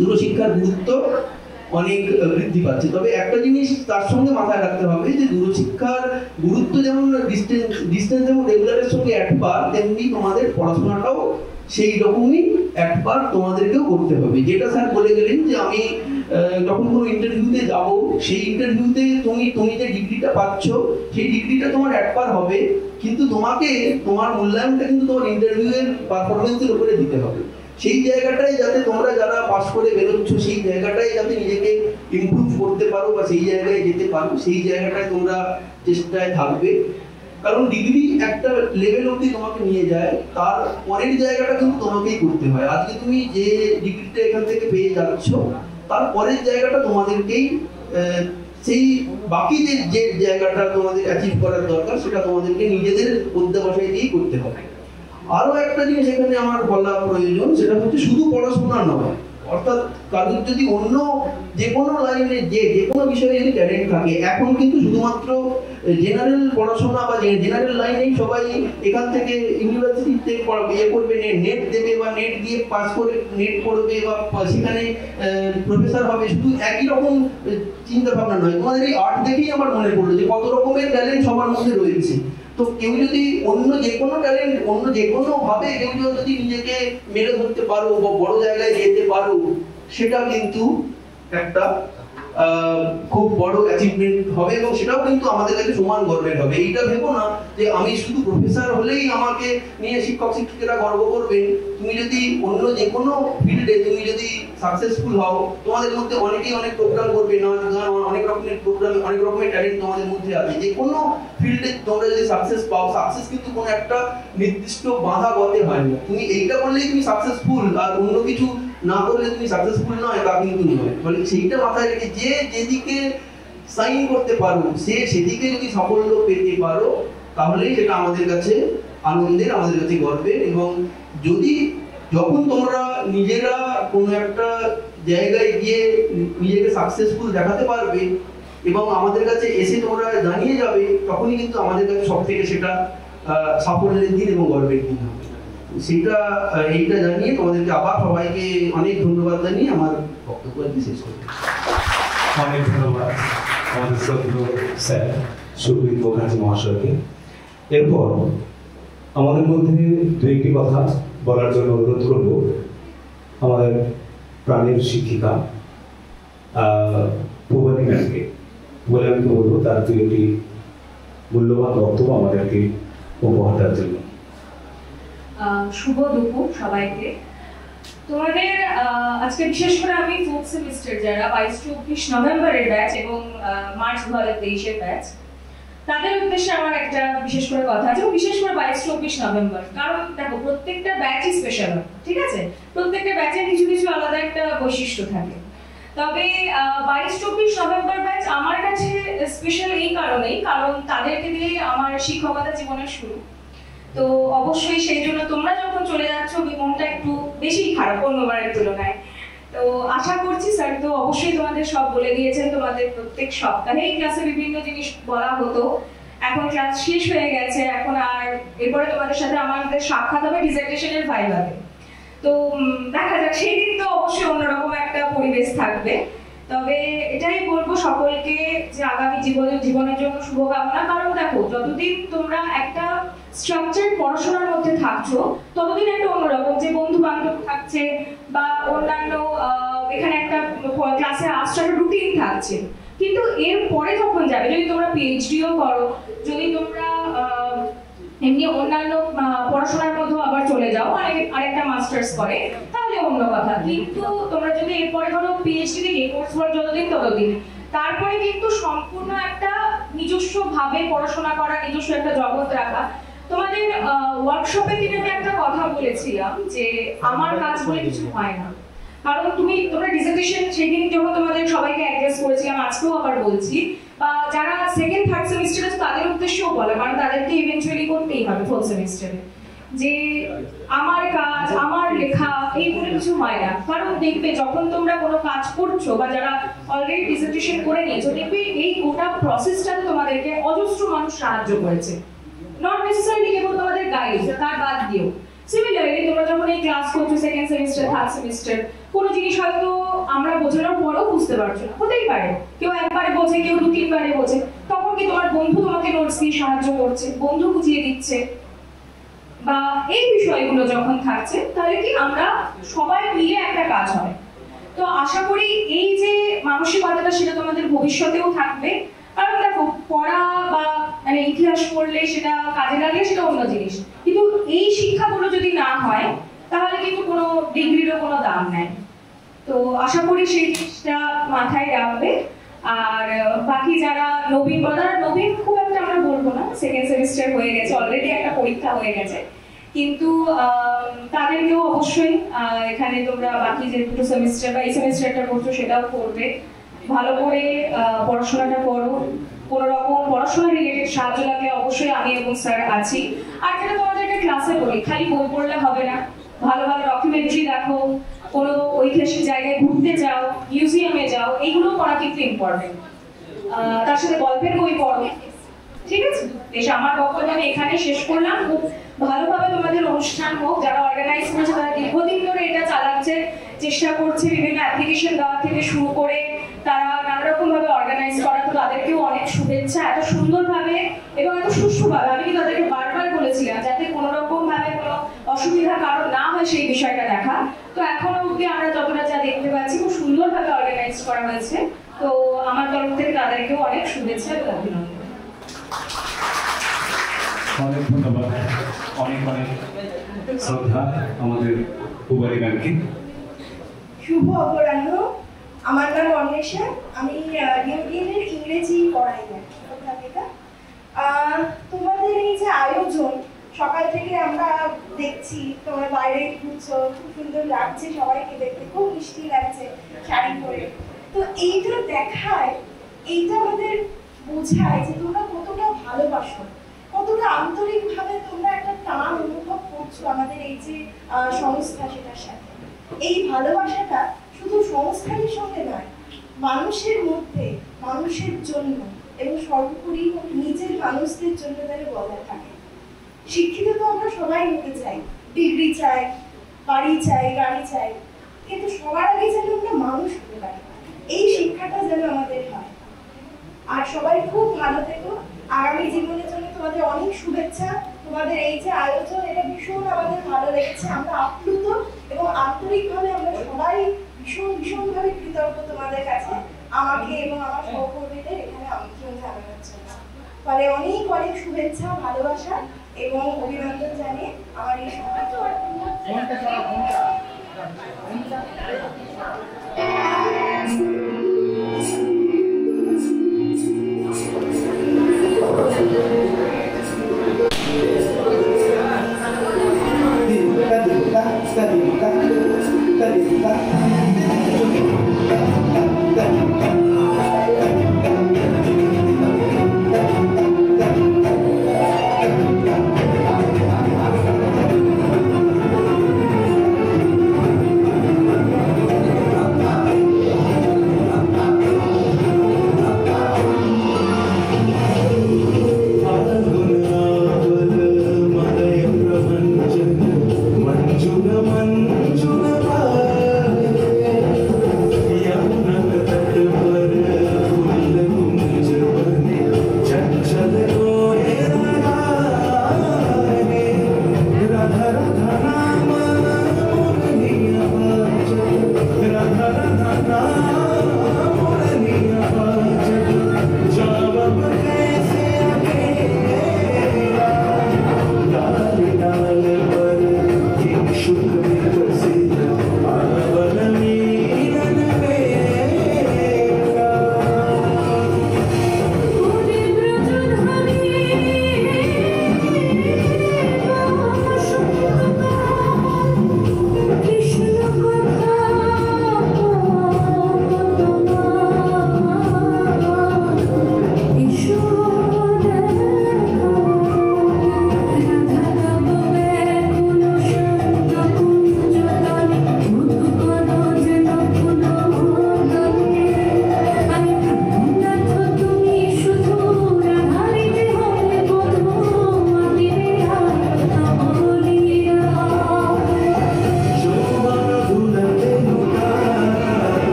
দূরশিক্ষার গুরুত্ব অনেক বৃদ্ধি পাচ্ছে। তবে একটা জিনিস তার সঙ্গে মাথায় রাখতে হবে যে দূরশিক্ষার গুরুত্ব যেমন ডিস্টেন্স যেমন রেগুলারের সঙ্গে একবার, তেমনি তোমাদের পড়াশোনাটাও সেই রকমই একবার তোমাদেরকেও করতে হবে। যেটা স্যার বলে গেলেন যে আমি যখন কোনো ইন্টারভিউতে যাব, সেই ইন্টারভিউতে তুমি যে ডিগ্রিটা পাচ্ছ, সেই ডিগ্রিটা তোমার একবার হবে, কিন্তু তোমাকে তোমার মূল্যায়নটা কিন্তু তোমার ইন্টারভিউয়ের পারফরমেন্সের উপরে দিতে হবে। সেই জায়গাটাই যাতে তোমরা যারা পাস করে বেরোচ্ছ, সেই জায়গাটাই যাতে নিজেকে ইমপ্রুভ করতে পারো বা সেই জায়গায় যেতে পারো, সেই জায়গাটায় তোমরা চেষ্টায় থাকবে। কারণ ডিগ্রি একটা লেভেল অবধি তোমাকে নিয়ে যায়, তার পরের জায়গাটা কিন্তু তোমাকেই করতে হয়। আজকে তুমি যে ডিগ্রিটা এখান থেকে পেয়ে যাচ্ছ, তার পরের জায়গাটা তোমাদেরকেই সেই বাকি যে জায়গাটা তোমাদের অ্যাচিভ করার দরকার সেটা তোমাদেরকে নিজেদের অধ্যবসায় দিয়েই করতে হবে। আরো একটা জিনিস এখানে আমার বলা প্রয়োজন, সেটা হচ্ছে শুধু পড়াশোনা নয়, অর্থাৎ কারোর যদি অন্য যে কোনো লাইনে যে কোনো বিষয়ে যদি ট্যালেন্ট থাকে, এখন কিন্তু শুধুমাত্র জেনারেল পড়াশোনা বা জেনারেল লাইনেই সবাই এখান থেকে ইউনিভার্সিটিতে ইয়ে করবে, নেট দেবে বা নেট দিয়ে পাস করে নেট পড়বে বা সেখানে প্রফেসর হবে, শুধু একই রকম চিন্তা ভাবনা নয়। তোমাদের এই আর্ট দেখেই আমার মনে পড়লো যে কত রকমের ট্যালেন্ট সবার মধ্যে রয়েছে। তো কেউ যদি অন্য যে কোনো ট্যালেন্ট অন্য যে কোনো ভাবে কেউ যদি নিজেকে মেরে ধরতে পারো বা বড় জায়গায় যেতে পারো, সেটা কিন্তু একটা খুব বড় অ্যাচিভমেন্ট হবে এবং সেটাও কিন্তু আমাদের কাছে সমান গর্বের হবে। এইটা ভেবো না যে আমি শুধু প্রফেসর হলেই আমাকে নিয়ে শিক্ষক শিক্ষিকারা গর্ব করবেন। তুমি যদি অন্য যে কোনো ফিল্ডে তুমি যদি সাকসেসফুল হও, তোমাদের মধ্যে অনেকেই অনেক প্রোগ্রাম করবে, নাচ গান অনেক রকমের প্রোগ্রাম, অনেক রকমের ট্যালেন্ট তোমাদের মধ্যে আছে। যে কোনো ফিল্ডে তোমরা যদি সাকসেস পাও, সাকসেস কিন্তু কোনো একটা নির্দিষ্ট বাধা পথে হয় না। তুমি এইটা করলেই তুমি সাকসেসফুল, আর অন্য কিছু না করলে তুমি সাকসেসফুল নয়, তা কিন্তু নয়। মানে সেইটা মাথায় রেখে যে যেদিকে সাইন করতে পারো, সে সেদিকে যদি সাফল্য পেতে পারো, তাহলেই সেটা আমাদের কাছে আনন্দের, আমাদের কাছে গর্বের। এবং যখন তোমরা নিজেরা কোনো একটা জায়গায় গিয়ে নিজেকে সাকসেসফুল দেখাতে পারবে এবং আমাদের কাছে এসে তোমরা জানিয়ে যাবে, তখনই কিন্তু আমাদের কাছে সব থেকে সেটা সাফল্যের দিন এবং গর্বের দিন হবে। সেটা এইটা জানিয়ে তোমাদেরকে আবার সবাইকে অনেক ধন্যবাদ জানিয়ে আমার বক্তব্য শেষ করি। অনেক ধন্যবাদ আমাদের শ্রদ্ধেয় স্যার সুব্রত মুখার্জি মহাশয়কে। এরপর আমাদের মধ্যে দু একটি কথা বলার জন্য অনুরোধ করব আমাদের প্রাণের শিক্ষিকা পূবালী ম্যামকে। পূবালী ম্যামকে বলবো তার দু একটি মূল্যবান বক্তব্য আমাদেরকে উপহার দেওয়ার জন্য। শুভ দুপুর সবাইকে। তোমাদের আজকে বিশেষ করে আমি 4th সেমিস্টার যারা 22-24 নভেম্বরের ব্যাচ এবং মার্চ 2023-এর ব্যাচ, তাদের উদ্দেশ্যে আমার একটা বিশেষ করে কথা আছে, বিশেষ করে 22-24 নভেম্বর। কারণ দেখো, প্রত্যেকটা ব্যাচই স্পেশাল, ঠিক আছে? প্রত্যেকটা ব্যাচের কিছু কিছু আলাদা একটা বৈশিষ্ট্য থাকে। তবে 22-24 নভেম্বর ব্যাচ আমার কাছে স্পেশাল এই কারণেই, কারণ তাদেরকে দিয়ে আমার শিক্ষকতা জীবনের শুরু। তো অবশ্যই সেই জন্য তোমরা যখন চলে যাচ্ছ, মনটা একটু বেশি খারাপ অন্যবারের তুলনায়। তো আশা করছি স্যার তো অবশ্যই তোমাদের সব বলে দিয়েছেন, তোমাদের প্রত্যেক সপ্তাহেই ক্লাসে বিভিন্ন জিনিস বলা হতো। এখন ক্লাস শেষ হয়ে গেছে, এখন আর এরপরে তোমাদের সাথে আমাদের সাক্ষাৎ হবে ডিসার্টেশনের ভাইভাতে। তো দেখা যাক, সেই দিন তো অবশ্যই অন্যরকম একটা পরিবেশ থাকবে। তবে এটাই বলবো সকলকে যে আগামী জীবনের জন্য শুভকামনা। কারণ দেখো, যতদিন তোমরা একটা স্ট্রাকচার পড়াশোনার মধ্যে থাকছো, ততদিন একটা অন্যরকম যে বন্ধু বান্ধব থাকছে বা অন্যান্য এখানে একটা ক্লাসে আসছে একটা রুটিন থাকছে। কিন্তু এর পরে যখন যাবে, যদি তোমরা পিএইচডিও করো, যদি তোমরা এমনি অন্যান্য পড়াশোনার মধ্যেও আবার চলে যাও, আরেকটা মাস্টার্স করে, তাহলে অন্য কথা। কিন্তু তোমরা যদি এরপরে ধরো পিএইচডি থেকে কোর্স ওয়ার্ক যতদিন ততদিন, তারপরে কিন্তু সম্পূর্ণ একটা নিজস্ব ভাবে পড়াশোনা করা, নিজস্ব একটা জগৎ রাখা। তোমাদের ওয়ার্কশপে দিনে আমি একটা কথা বলেছিলাম যে আমার কাজ বলে কিছু হয় না। কারণ তোমরা ডিসার্টেশন সেদিন যখন তোমাদের সবাইকে অ্যাড্রেস করেছিলাম, আজকেও আবার বলছি, বা যারা 2nd 3rd সেমিস্টারে আছে তাদের উদ্দেশ্যেও বলা, কারণ তাদেরকে ইভেন্চুয়ালি করতেই হবে 4th সেমিস্টারে, যে আমার কাজ, আমার লেখা, এইগুলো কিছু হয় না। কারণ দেখবে যখন তোমরা কোনো কাজ করছো বা যারা অলরেডি ডিসার্টেশন করে নিয়েছো, দেখবে এই গোটা প্রসেসটাতে তোমাদেরকে অজস্র মানুষ সাহায্য করেছে। নট নেসেসারিলি কেবল তোমাদের গাইড, তার বাদ দিয়েও সিমিলারলি তোমরা যখন এই ক্লাস করছো 2nd সেমিস্টার 3rd সেমিস্টার, কোনো জিনিস হয়তো আমরা বোঝানোর পরেও বুঝতে পারছো না, হতেই পারে কেউ একবারে বোঝে, কেউ 2-3 বারে বোঝে, তখন কি তোমার বন্ধু তোমাকে নোটস দিয়ে সাহায্য করছে, বন্ধু বুঝিয়ে দিচ্ছে, বা এই বিষয়গুলো যখন থাকছে, তাহলে কি আমরা সবাই মিলে একটা কাজ হয়। তো আশা করি এই যে মানসিকতাটা, সেটা তোমাদের ভবিষ্যতেও থাকবে। কারণ দেখো, পড়া বা মানে ইতিহাস পড়লে সেটা কাজে লাগলে সেটা অন্য জিনিস, কিন্তু এই শিক্ষাগুলো যদি না হয়, তাহলে কিন্তু কোনো ডিগ্রিরও কোনো দাম নেই। তো আশা করি সেই জিনিসটা মাথায় রাখবে। আর বাকি যারা নবীন, নবীন খুব একটা আমরা বলবো না, 2nd সেমিস্টার হয়ে গেছে, অলরেডি একটা পরীক্ষা হয়ে গেছে, কিন্তু তাদেরকেও অবশ্যই এখানে তোমরা বাকি যে 2 সেমিস্টার বা এই সেমিস্টারটা করছো সেটাও করবে। ভালো করে পড়াশোনাটা করো। কোনো রকম পড়াশোনা রিলেটেড সাহায্য লাগলে অবশ্যই আমি এবং স্যার আছি। আর যেটা তোমাদেরকে ক্লাসে বলি, খালি বই পড়লে হবে না, ভালো ভালো ডকুমেন্টারি দেখো, কোনো ঐতিহাসিক জায়গায় ঘুরতে যাও, মিউজিয়ামে যাও, এইগুলো করা কিন্তু ইম্পর্টেন্ট। তার সাথে গল্পের বই পড়ো, ঠিক আছে? বেশ, আমার বক্তব্য আমি এখানে শেষ করলাম। খুব ভালোভাবে তোমাদের অনুষ্ঠান হোক। যারা অর্গানাইজ করেছে তারা দীর্ঘদিন ধরে এটা চালাচ্ছে, চেষ্টা করছে, বিভিন্ন অ্যাপ্লিকেশন দেওয়া থেকে শুরু করে তারা নানা রকম ভাবে অর্গানাইজ করা। তো তাদেরকেও অনেক শুভেচ্ছা, এত সুন্দরভাবে এবং এত সুষ্ঠুভাবে। আমি কিন্তু তাদেরকে বারবার বলেছিলাম যাতে কোনো রকম ভাবে কোনো অসুবিধা কারণ না হয় সেই বিষয়টা দেখা। তো এখনো অবধি আমরা যতটা যা দেখতে পাচ্ছি খুব সুন্দরভাবে অর্গানাইজ করা হয়েছে। তো আমার তরফ থেকে তাদেরকেও অনেক শুভেচ্ছা এবং অভিনন্দন। অনেক ধন্যবাদ, অনেক অনেক শ্রদ্ধা আমাদের পুবারি ম্যামকে। শুভ অপরাহ্ন। আমার নাম অন্বেষা, আমি নিউডিনের ইংরেজি পড়াই অধ্যাপিকা। তোমাদের এই যে আয়োজন, সকাল থেকে আমরা দেখছি তোমার বাইরে ঘুরছো, খুব সুন্দর লাগছে, সবাইকে দেখতে খুব মিষ্টি লাগছে শাড়ি পরে। তো এইটা দেখায়, এইটা আমাদের বোঝায় যে তোমরা কতটা ভালোবাসো, কতটা আন্তরিকভাবে তোমরা একটা টান অনুভব করছো আমাদের এই যে সংস্থা, সেটার সাথে। এই ভালোবাসাটা শুধু সংস্থানের সঙ্গে নয়, মানুষের মধ্যে, মানুষের জন্য এবং সর্বোপরি নিজের মানুষদের জন্য যেন বজায় থাকে। শিক্ষিত তো আমরা সবাই হতে চাই, ডিগ্রি চাই, বাড়ি চাই, গাড়ি চাই, কিন্তু সবার আগে যেন আমরা মানুষ হতে পারি, এই শিক্ষাটা যেন আমাদের হয়। আর সবাই খুব ভালো থেকো। আগামী জীবনের জন্য তোমাদের অনেক শুভেচ্ছা। তোমাদের এই যে আয়োজন, এটা ভীষণ আমাদের ভালো লেগেছে। আমরা আপ্লুত এবং আন্তরিকভাবে আমরা সবাই ভীষণভাবে কৃতজ্ঞ তোমাদের কাছে, আমাকে এবং আমার সহকর্মীদের এখানে আমন্ত্রণ জানানোর জন্য। ফলে অনেক অনেক শুভেচ্ছা, ভালোবাসা এবং অভিনন্দন জানিয়ে আমার এই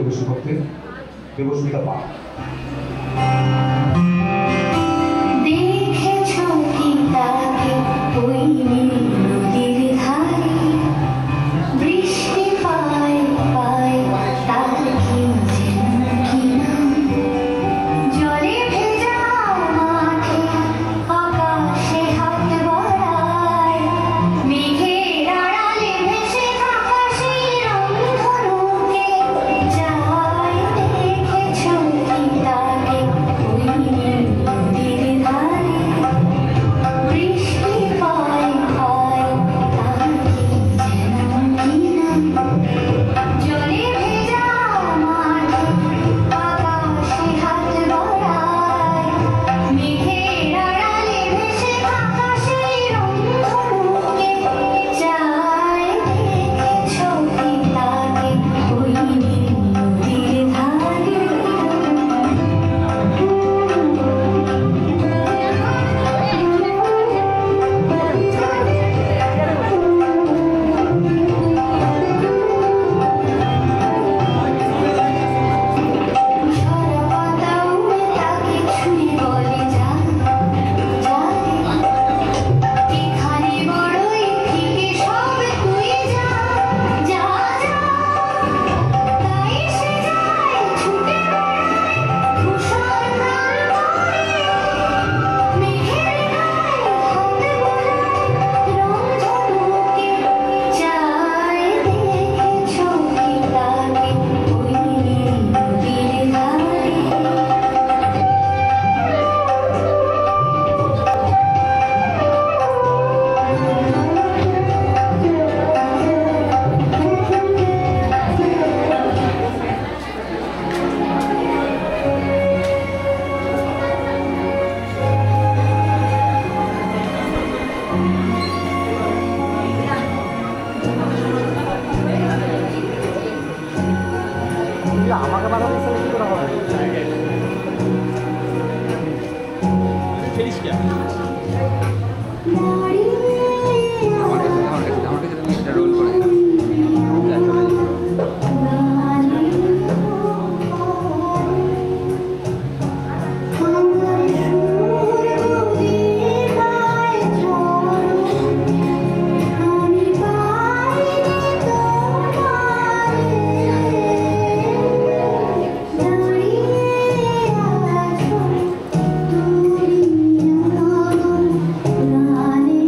পরিবেশন করতে দেবস্মিতা পাল। আমাকে বানাতে গেলে কি করা হবে? রোল করে Nani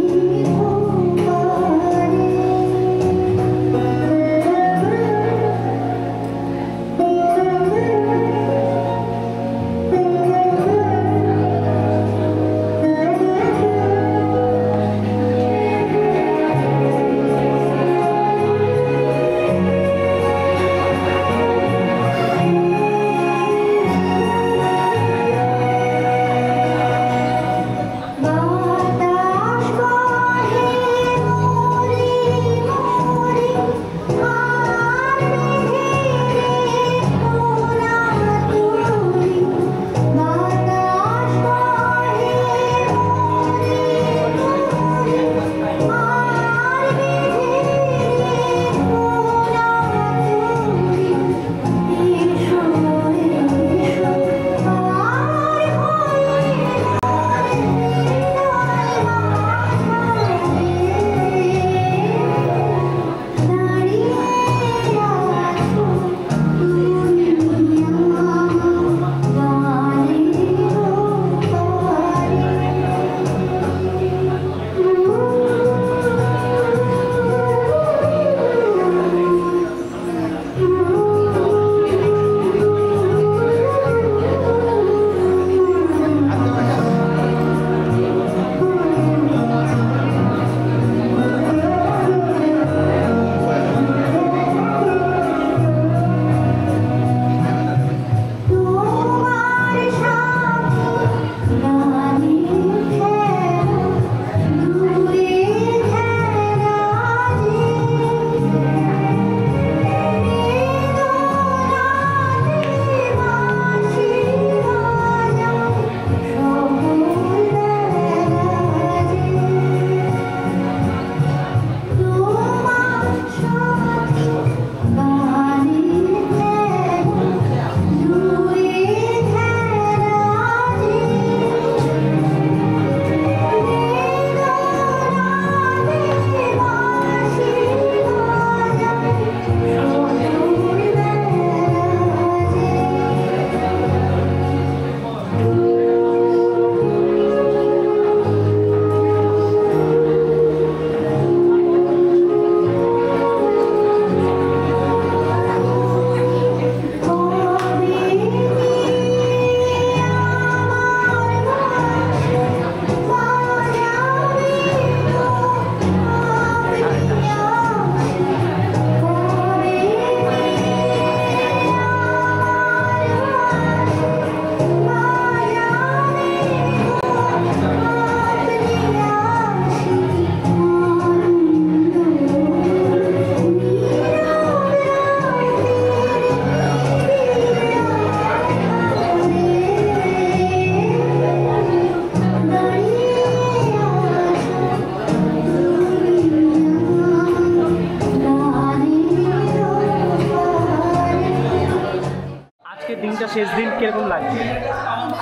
শেষ দিন কিরকম লাগছে?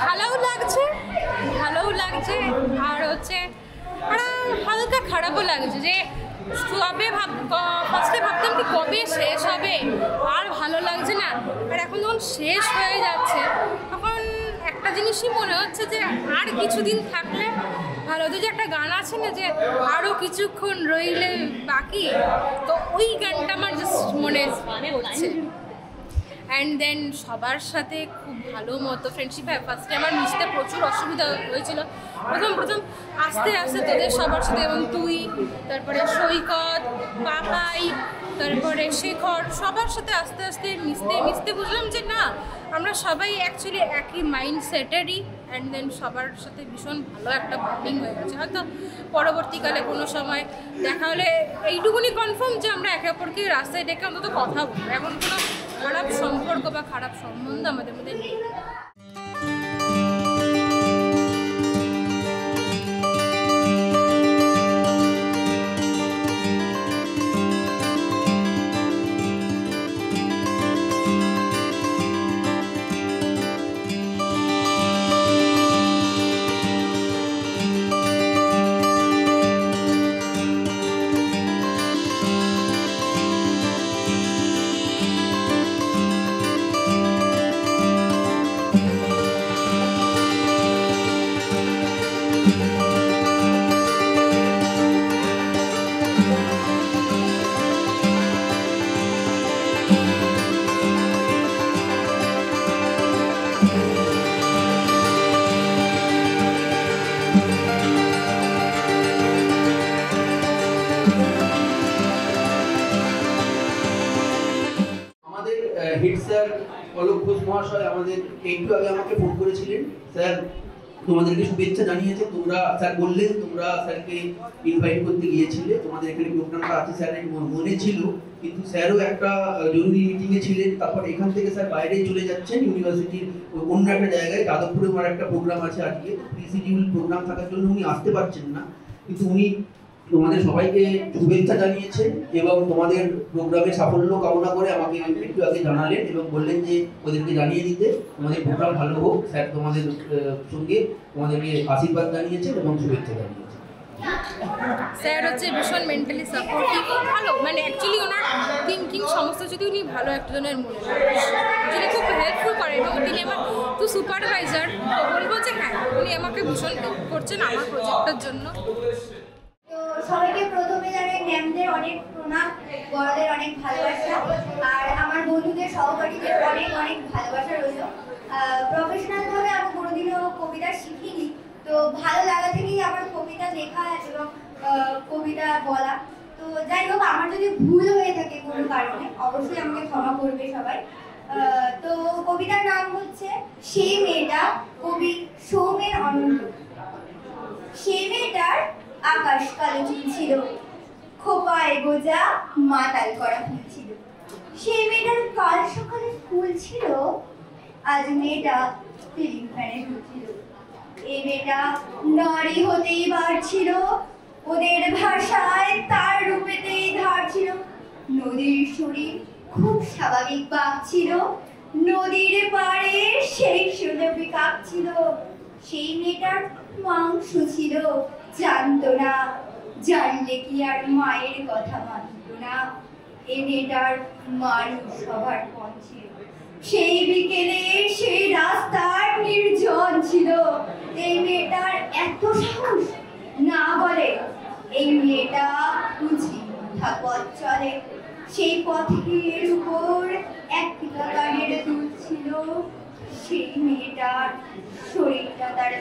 ভালোও লাগছে আর হচ্ছে হালকা খারাপও লাগছে যে সবে ফার্স্টে ভাবতাম কি কবে শেষ হবে, আর ভালো লাগছে না। আর এখন যখন শেষ হয়ে যাচ্ছে তখন একটা জিনিসই মনে হচ্ছে যে আর কিছুদিন থাকলে ভালো হতো। যে একটা গান আছে না যে আরও কিছুক্ষণ রইলে বাকি, তো ওই গানটা আমার জাস্ট মনে হচ্ছে। অ্যান্ড দেন সবার সাথে খুব ভালো মতো ফ্রেন্ডশিপ হয়। ফার্স্টে আমার মিশতে প্রচুর অসুবিধা হয়েছিল, প্রথম আস্তে আস্তে তোদের সবার সাথে, এবং তুই, তারপরে সৈকত, পাপাই, তারপরে শেখর, সবার সাথে আস্তে আস্তে মিশতে বুঝলাম যে না, আমরা সবাই অ্যাকচুয়ালি একই মাইন্ডসেটেরই। অ্যান্ড দেন সবার সাথে ভীষণ ভালো একটা বন্ডিং হয়ে গেছে। হয়তো পরবর্তীকালে কোনো সময় দেখা হলে এইটুকুনি কনফার্ম যে আমরা একে অপরকে রাস্তায় ডেকে অন্তত কথা বলবো। এখন কোনো খারাপ সম্পর্ক বা খারাপ সম্বন্ধ আমাদের মধ্যে নেই। হেড স্যার অলোক ঘোষ মহাশয় আমাদের একটু আগে আমাকে ফোন করেছিলেন। স্যার তোমাদেরকে শুভেচ্ছা জানিয়েছে। তোমরা স্যার বললেন তোমরা স্যারকে ইনভাইট করতে গিয়েছিলে, তোমাদের এখানে প্রোগ্রামটা আছে স্যারের মনে ছিল, কিন্তু স্যারও একটা জরুরি মিটিংয়ে ছিলেন। তারপর এখান থেকে স্যার বাইরে চলে যাচ্ছেন ইউনিভার্সিটির অন্য একটা জায়গায়, যাদবপুরে আমার একটা প্রোগ্রাম আছে আজকে, প্রিসিডিউল প্রোগ্রাম থাকার জন্য উনি আসতে পারছেন না। কিন্তু উনি তোমাদের সবাইকে শুভেচ্ছা জানিয়েছেন এবং তোমাদের প্রোগ্রামে সাফল্য কামনা করে আমাকে একটু আগে জানালেন এবং বললেন যে ওদেরকে জানিয়ে দিতে তোমাদের প্রোগ্রাম ভালো হোক। স্যার তোমাদের সঙ্গে তোমাদেরকে আশীর্বাদ জানিয়েছেন এবং শুভেচ্ছা জানিয়েছেন। স্যার হচ্ছে ভীষণ মেন্টালি সাপোর্টিভ, ভালো, মানে অ্যাকচুয়ালি ওনার থিঙ্কিং সমস্ত যদি উনি ভালো একজনের মনে যিনি খুব হেল্পফুল করে, এবং তিনি আমার তো সুপারভাইজার, তো বলবো যে হ্যাঁ উনি আমাকে ভীষণ হেল্প করছেন আমার প্রজেক্টের জন্য। তো সবাইকে প্রথমে জানাই ম্যামদের অনেক প্রণাম, বড়দের অনেক ভালোবাসা, আর আমার বন্ধুদের সহপাঠীদের অনেক অনেক ভালোবাসা রইল। প্রফেশনাল ভাবে আমি কোনোদিনও কবিতা শিখিনি, তো ভালো লাগা থেকেই আমার কবিতা লেখা এবং কবিতা বলা। তো যাই হোক, আমার যদি ভুল হয়ে থাকে কোনো কারণে অবশ্যই আমাকে ক্ষমা করবে সবাই। তো কবিতার নাম হচ্ছে সেই মেয়েটা, কবি সৌমেন অনন্ত। সেই মেয়েটার আকাশ কালো চুল ছিল, খোপায় গোজা মাতাল করা ফুল ছিল। সেই মেয়েটার কাল সকালে স্কুল ছিল, আজ মেয়েটা সিলিং ফ্যানে ঝুলছিল। এই মেয়েটা নারী হতেই বার ছিল, ওদের ভাষায় তার রূপেতেই ধার ছিল। নদীর শরীর খুব স্বাভাবিক বাঘ ছিল, নদীর পাড়ে সেই সুলভী কাক ছিল। সেই মেয়েটার মাংস ছিল, জানতো না, জানলে কি আর মায়ের কথা মানত না। এই মেয়েটার মানুষ সবার পণ ছিল, সেই বিকেলে সেই রাস্তার নির্জন ছিল। এই মেয়েটার এত সাহস না বলে, এই মেয়েটা বুঝি মাথা পথ চলে। সেই পথের উপর একটা কানের দুল ছিল, সেই মেয়েটার শরীরটা তার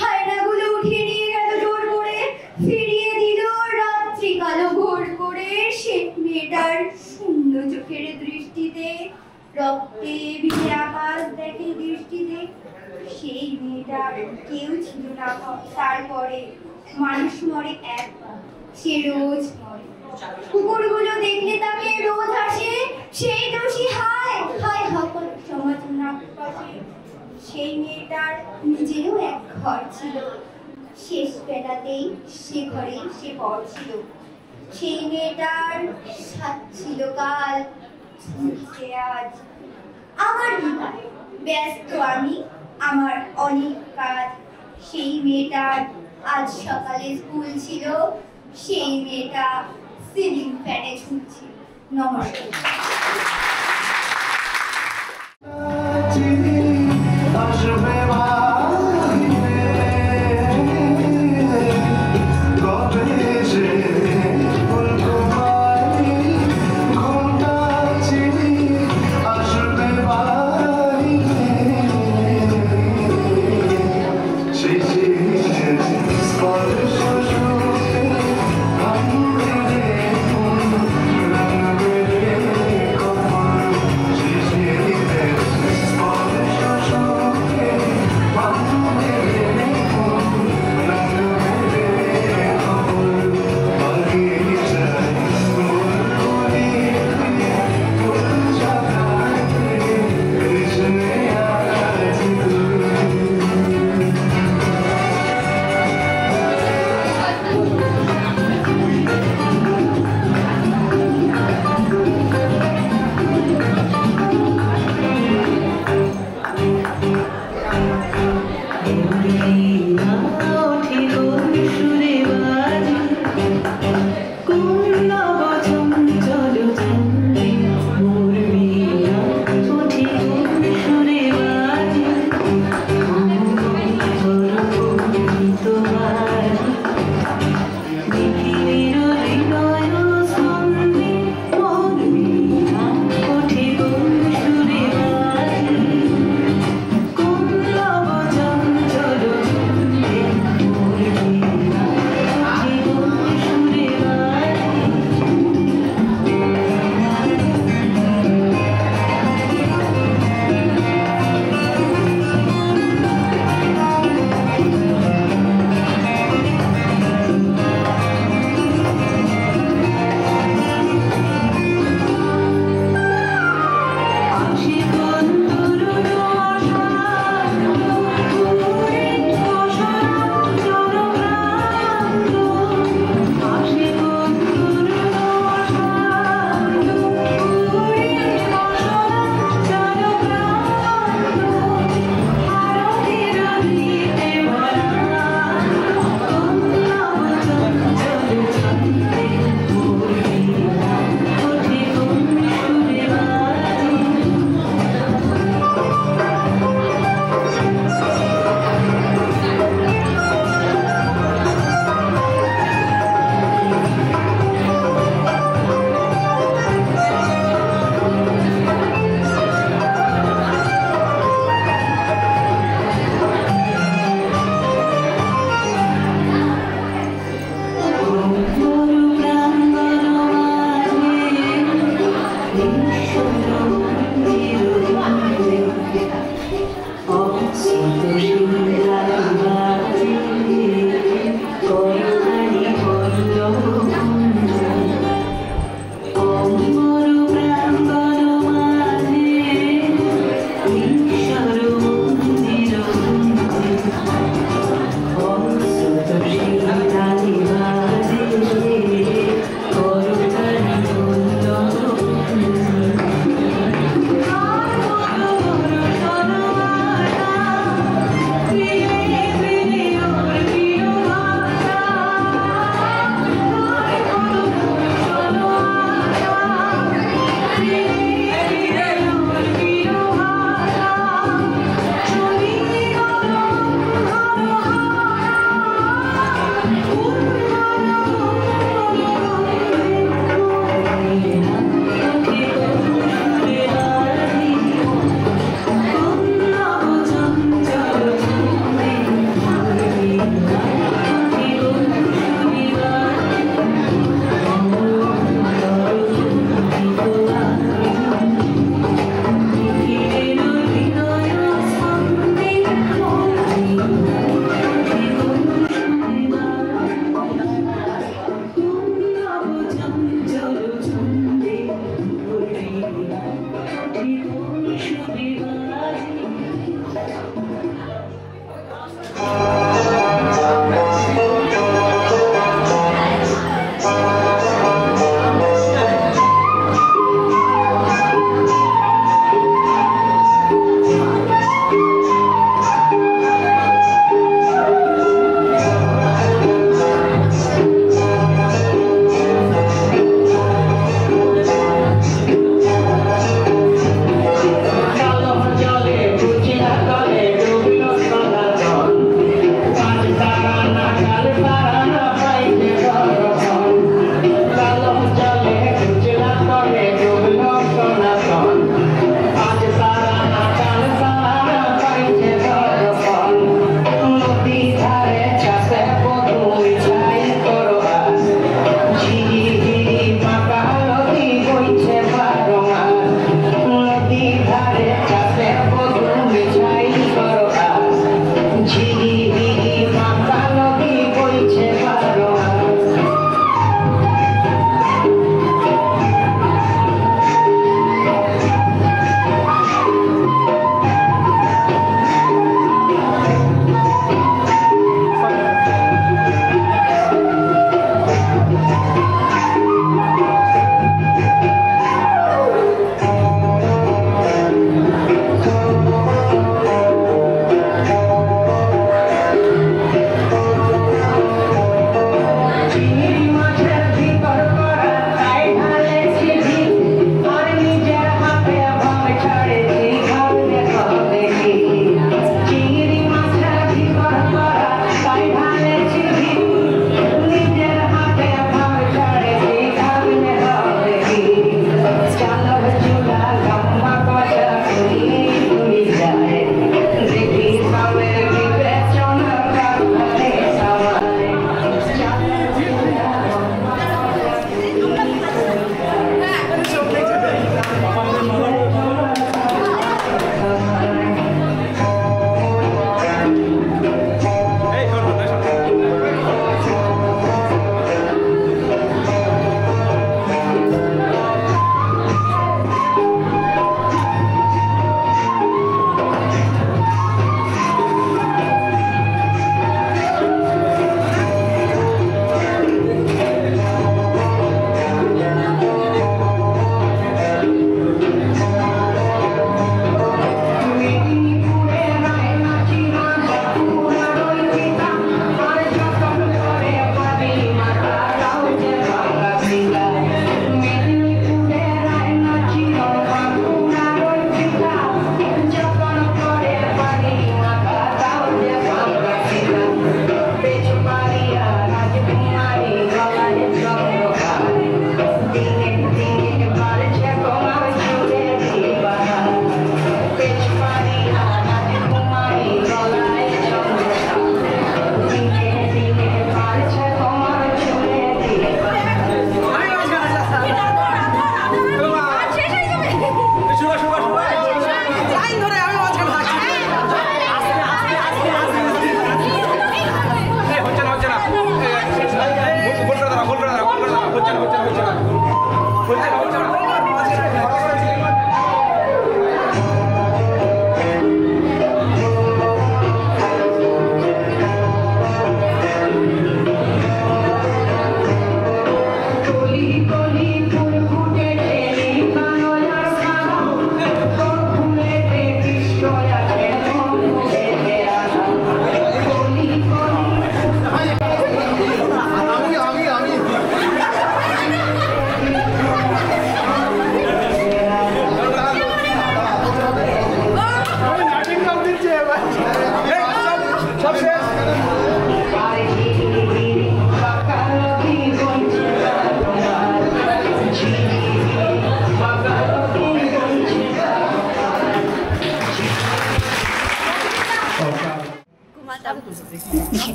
হায়নাগুলো উঠিয়ে নিয়ে গেল জোর করে, ফিরিয়ে দিল রাত্রি কালো ভোর করে। সেই মেয়েটার শূন্য চোখের দৃষ্টিতে রক্তে ভিজে আকাশ দেখে দৃষ্টিতে। সেই মেয়েটার কেউ ছিল না তারপরে, মানুষ মরে একবার, সে রোজ মরে। কুকুরগুলো দেখলে তাকে রোজ আসে, সেই দোষী হায় হায় সকল সমালোচনা পাশে। সেই মেয়েটার নিজেরও এক ঘর ছিল, শেষ বেলাতেই সে ঘরেই সে পর ছিল। সেই মেয়েটার সাথ ছিল কাল, আজ আমার বিদায়। ব্যস্ত আমি, আমার অনেক কাজ। সেই মেয়েটার আজ সকালে স্কুল ছিল, সেই মেয়েটা সিলিং ফ্যানে ঝুলছিল। নমস্কার।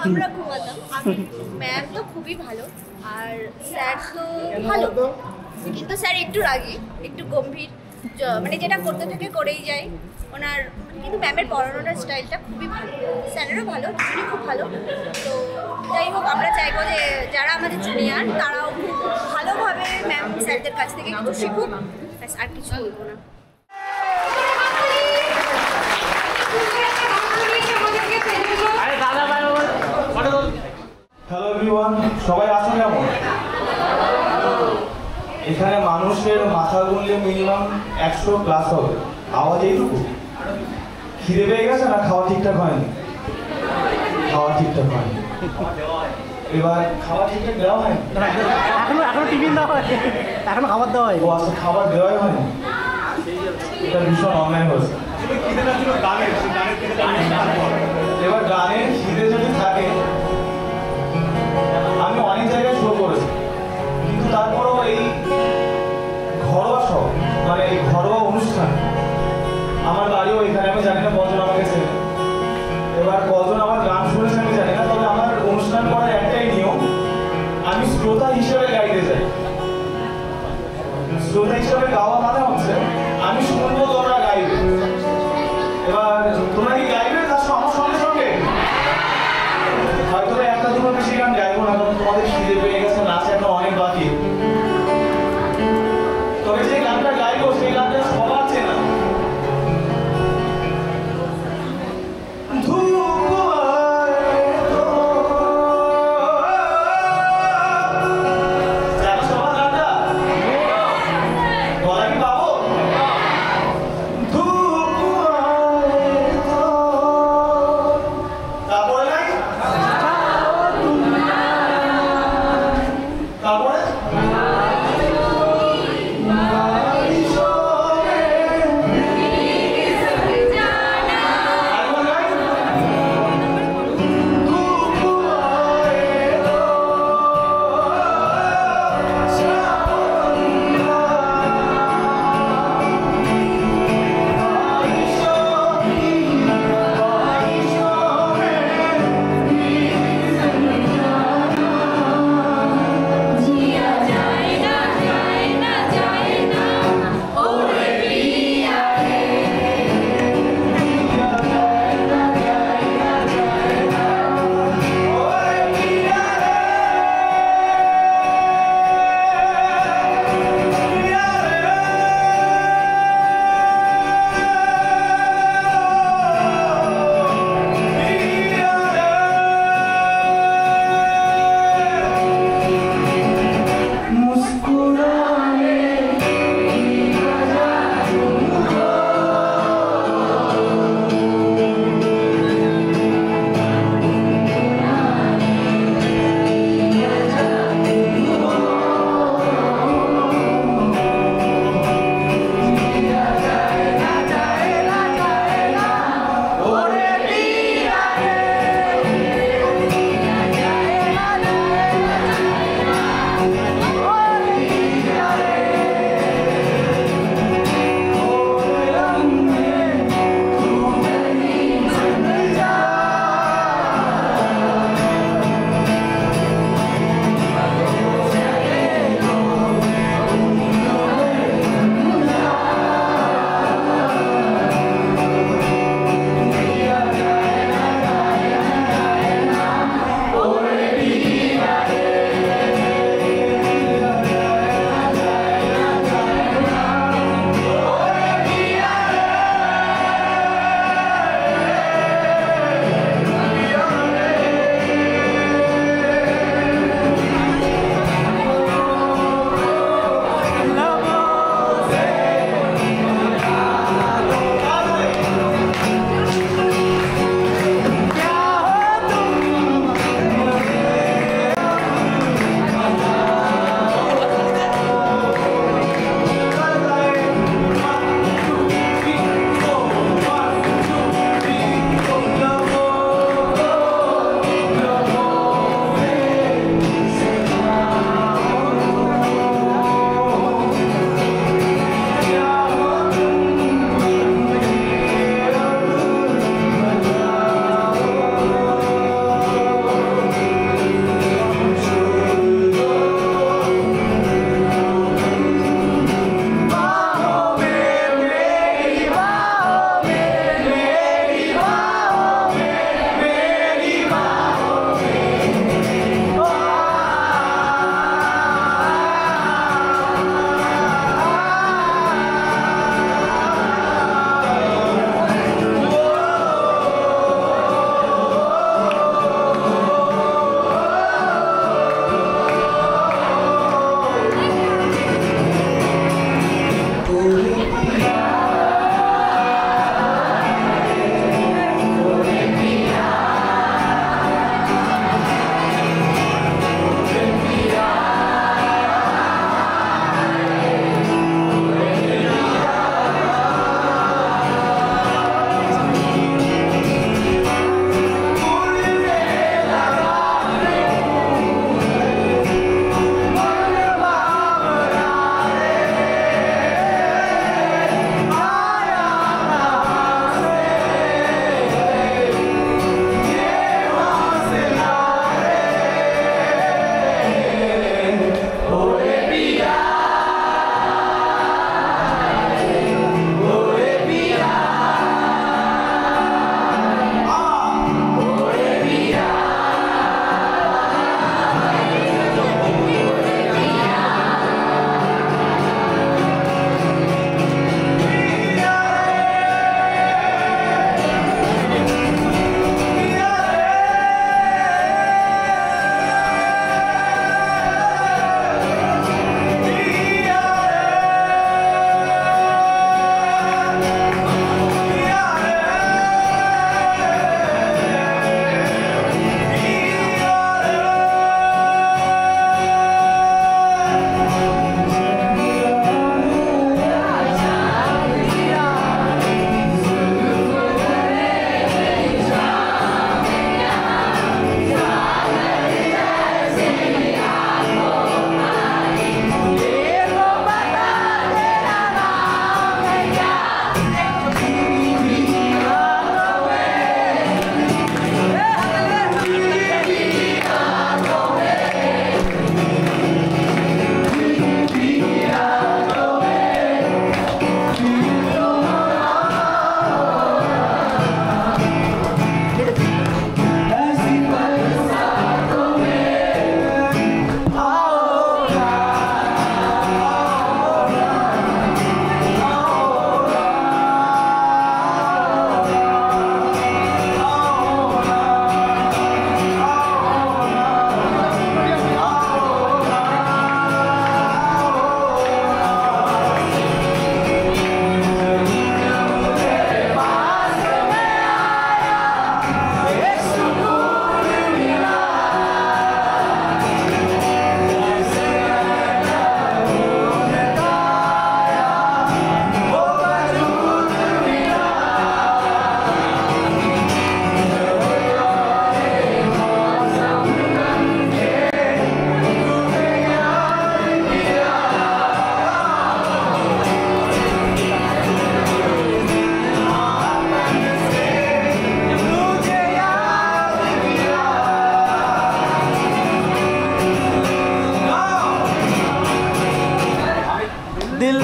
আমরা ঘুমাতাম। ম্যাম তো খুবই ভালো, আর স্যার তো ভালো, কিন্তু স্যার একটু রাগী, একটু গম্ভীর, মানে যেটা করতে থাকে করেই যায় ওনার। কিন্তু ম্যামের পড়ানোটার স্টাইলটা খুবই ভালো, স্যারেরও ভালো, দুজনই খুব ভালো। তো যাই হোক, আমরা চাইবো যে যারা আমাদের জুনিয়র তারাও খুব ভালোভাবে ম্যাম স্যারদের কাছ থেকে কিছু শিখুক, আর কিছু বলবো না। হ্যালো এভরিওয়ান, সবাই আছেন কেমন? এখানে মানুষের মাথা গুনলে মিনিমাম 100 প্লাস হবে। আওয়াজ এইটুকু? খিদে পেয়ে গেছে না খাওয়া ঠিকঠাক হয়নি? খাওয়া ঠিকঠাক হয়নি। এবার খাওয়া ঠিকঠাক দেওয়া হয়নি? এখনো টিফিন দেওয়া হয়, এখনো খাবার দেওয়া হয়। ও আচ্ছা, খাবার দেওয়াই হয়নি। এটা ভীষণ অন্যায় হয়েছে। এবার গানের খিদে যদি থাকে, আমি অনেক জায়গায় শো করেছি, কিন্তু তারপরেও এই ঘরোয়া শো, মানে এই ঘরোয়া অনুষ্ঠান, আমার বাড়িও এখানে, আমি জানি না কজন আমাকে চেনে, এবার কজন আমার গান শুনেছে আমি জানি না, তবে আমার অনুষ্ঠান করার একটাই নিয়ম, আমি শ্রোতা হিসেবে গাইতে যাই। শ্রোতা হিসেবে গাওয়া মানে হচ্ছে আমি শুনবো তোমরা গাইবে, এবার তোমরা কি গাইবে তার আমার সঙ্গে সঙ্গে? হয়তো একটা দুটো বেশি গান গাইবো না, কারণ তোমাদের খিদে পেয়ে গেছে, নাচ এখন অনেক বাকি। তবে যে গানটা গাইবো সেই গানটা সবার চেনা। दिल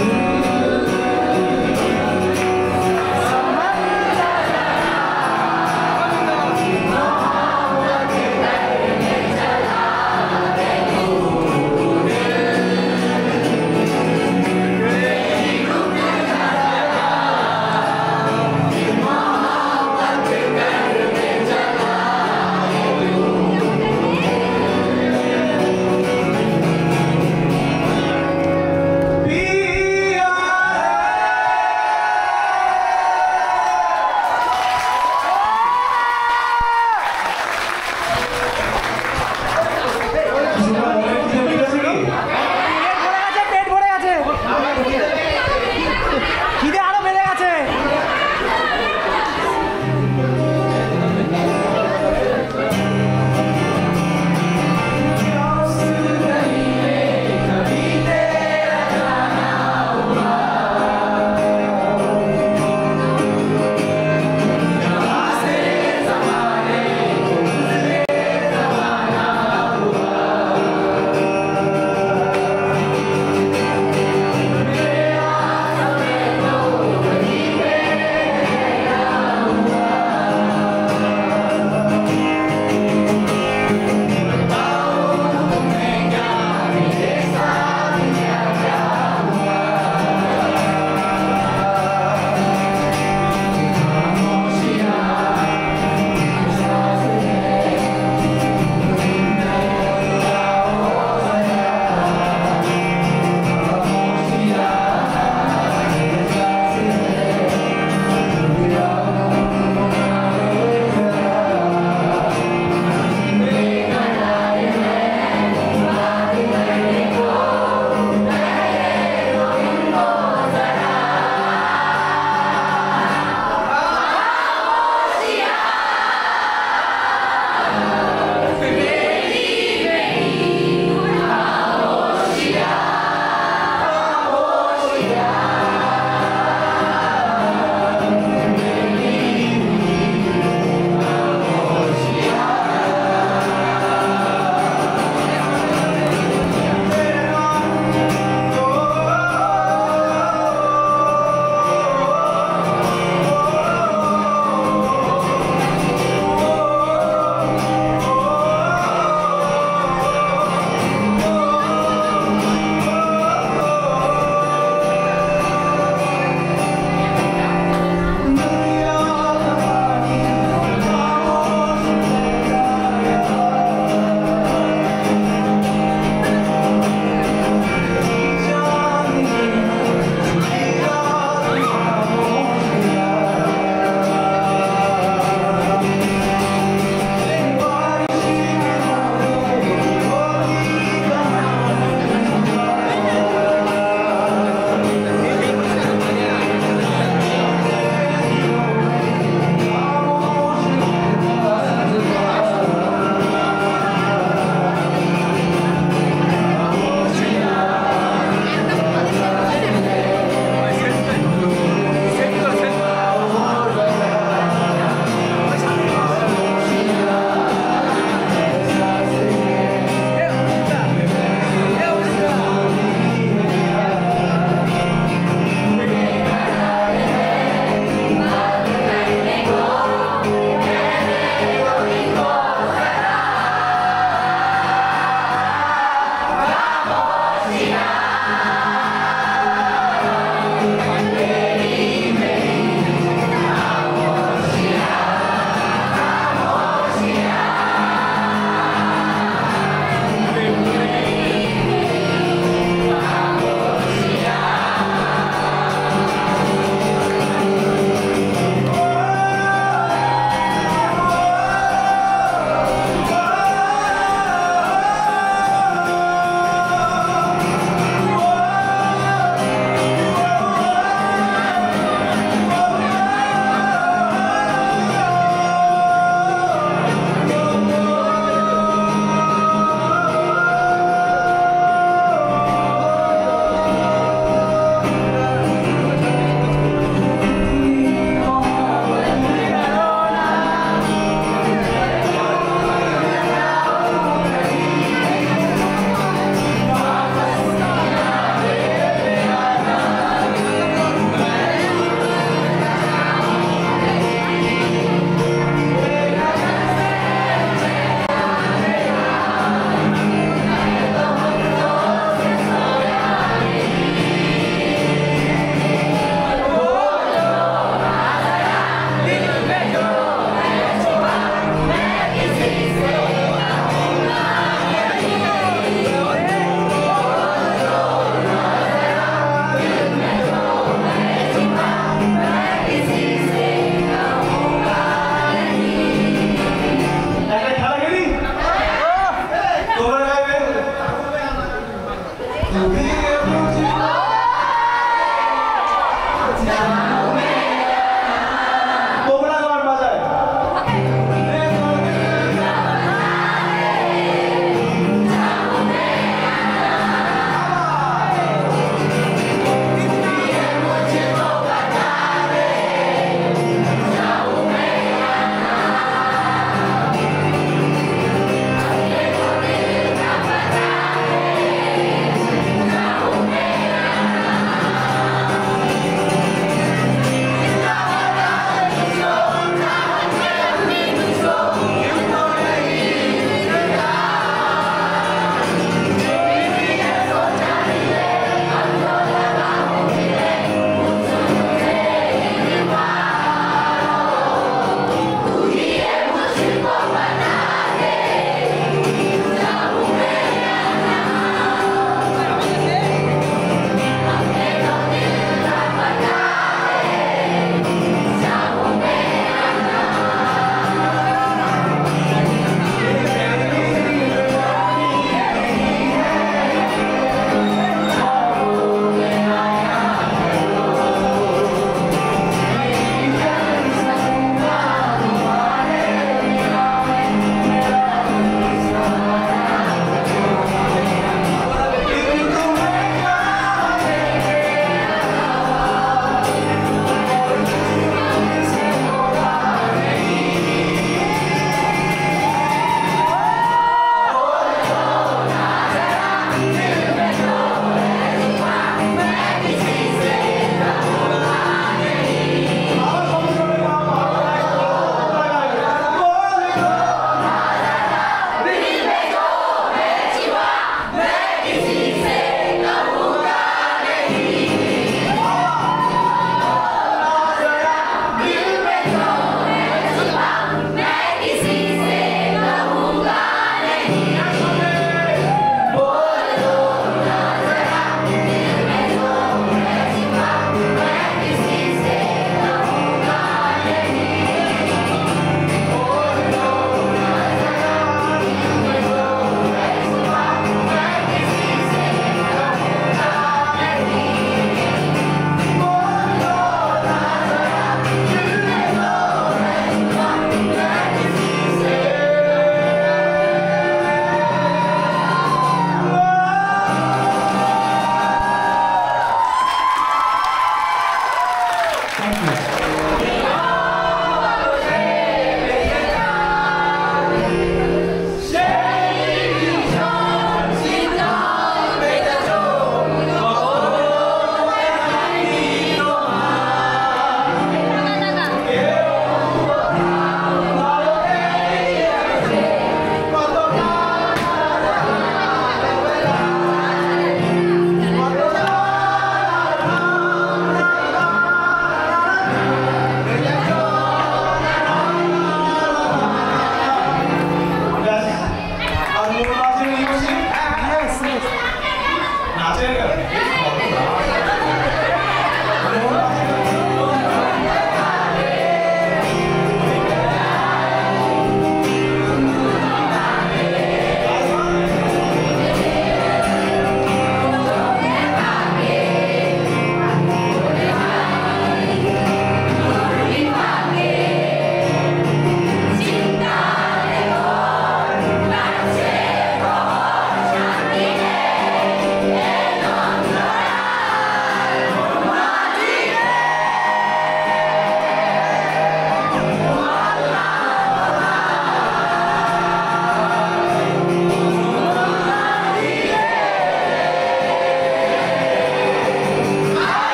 पीर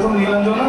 প্রথম নীলাঞ্জনা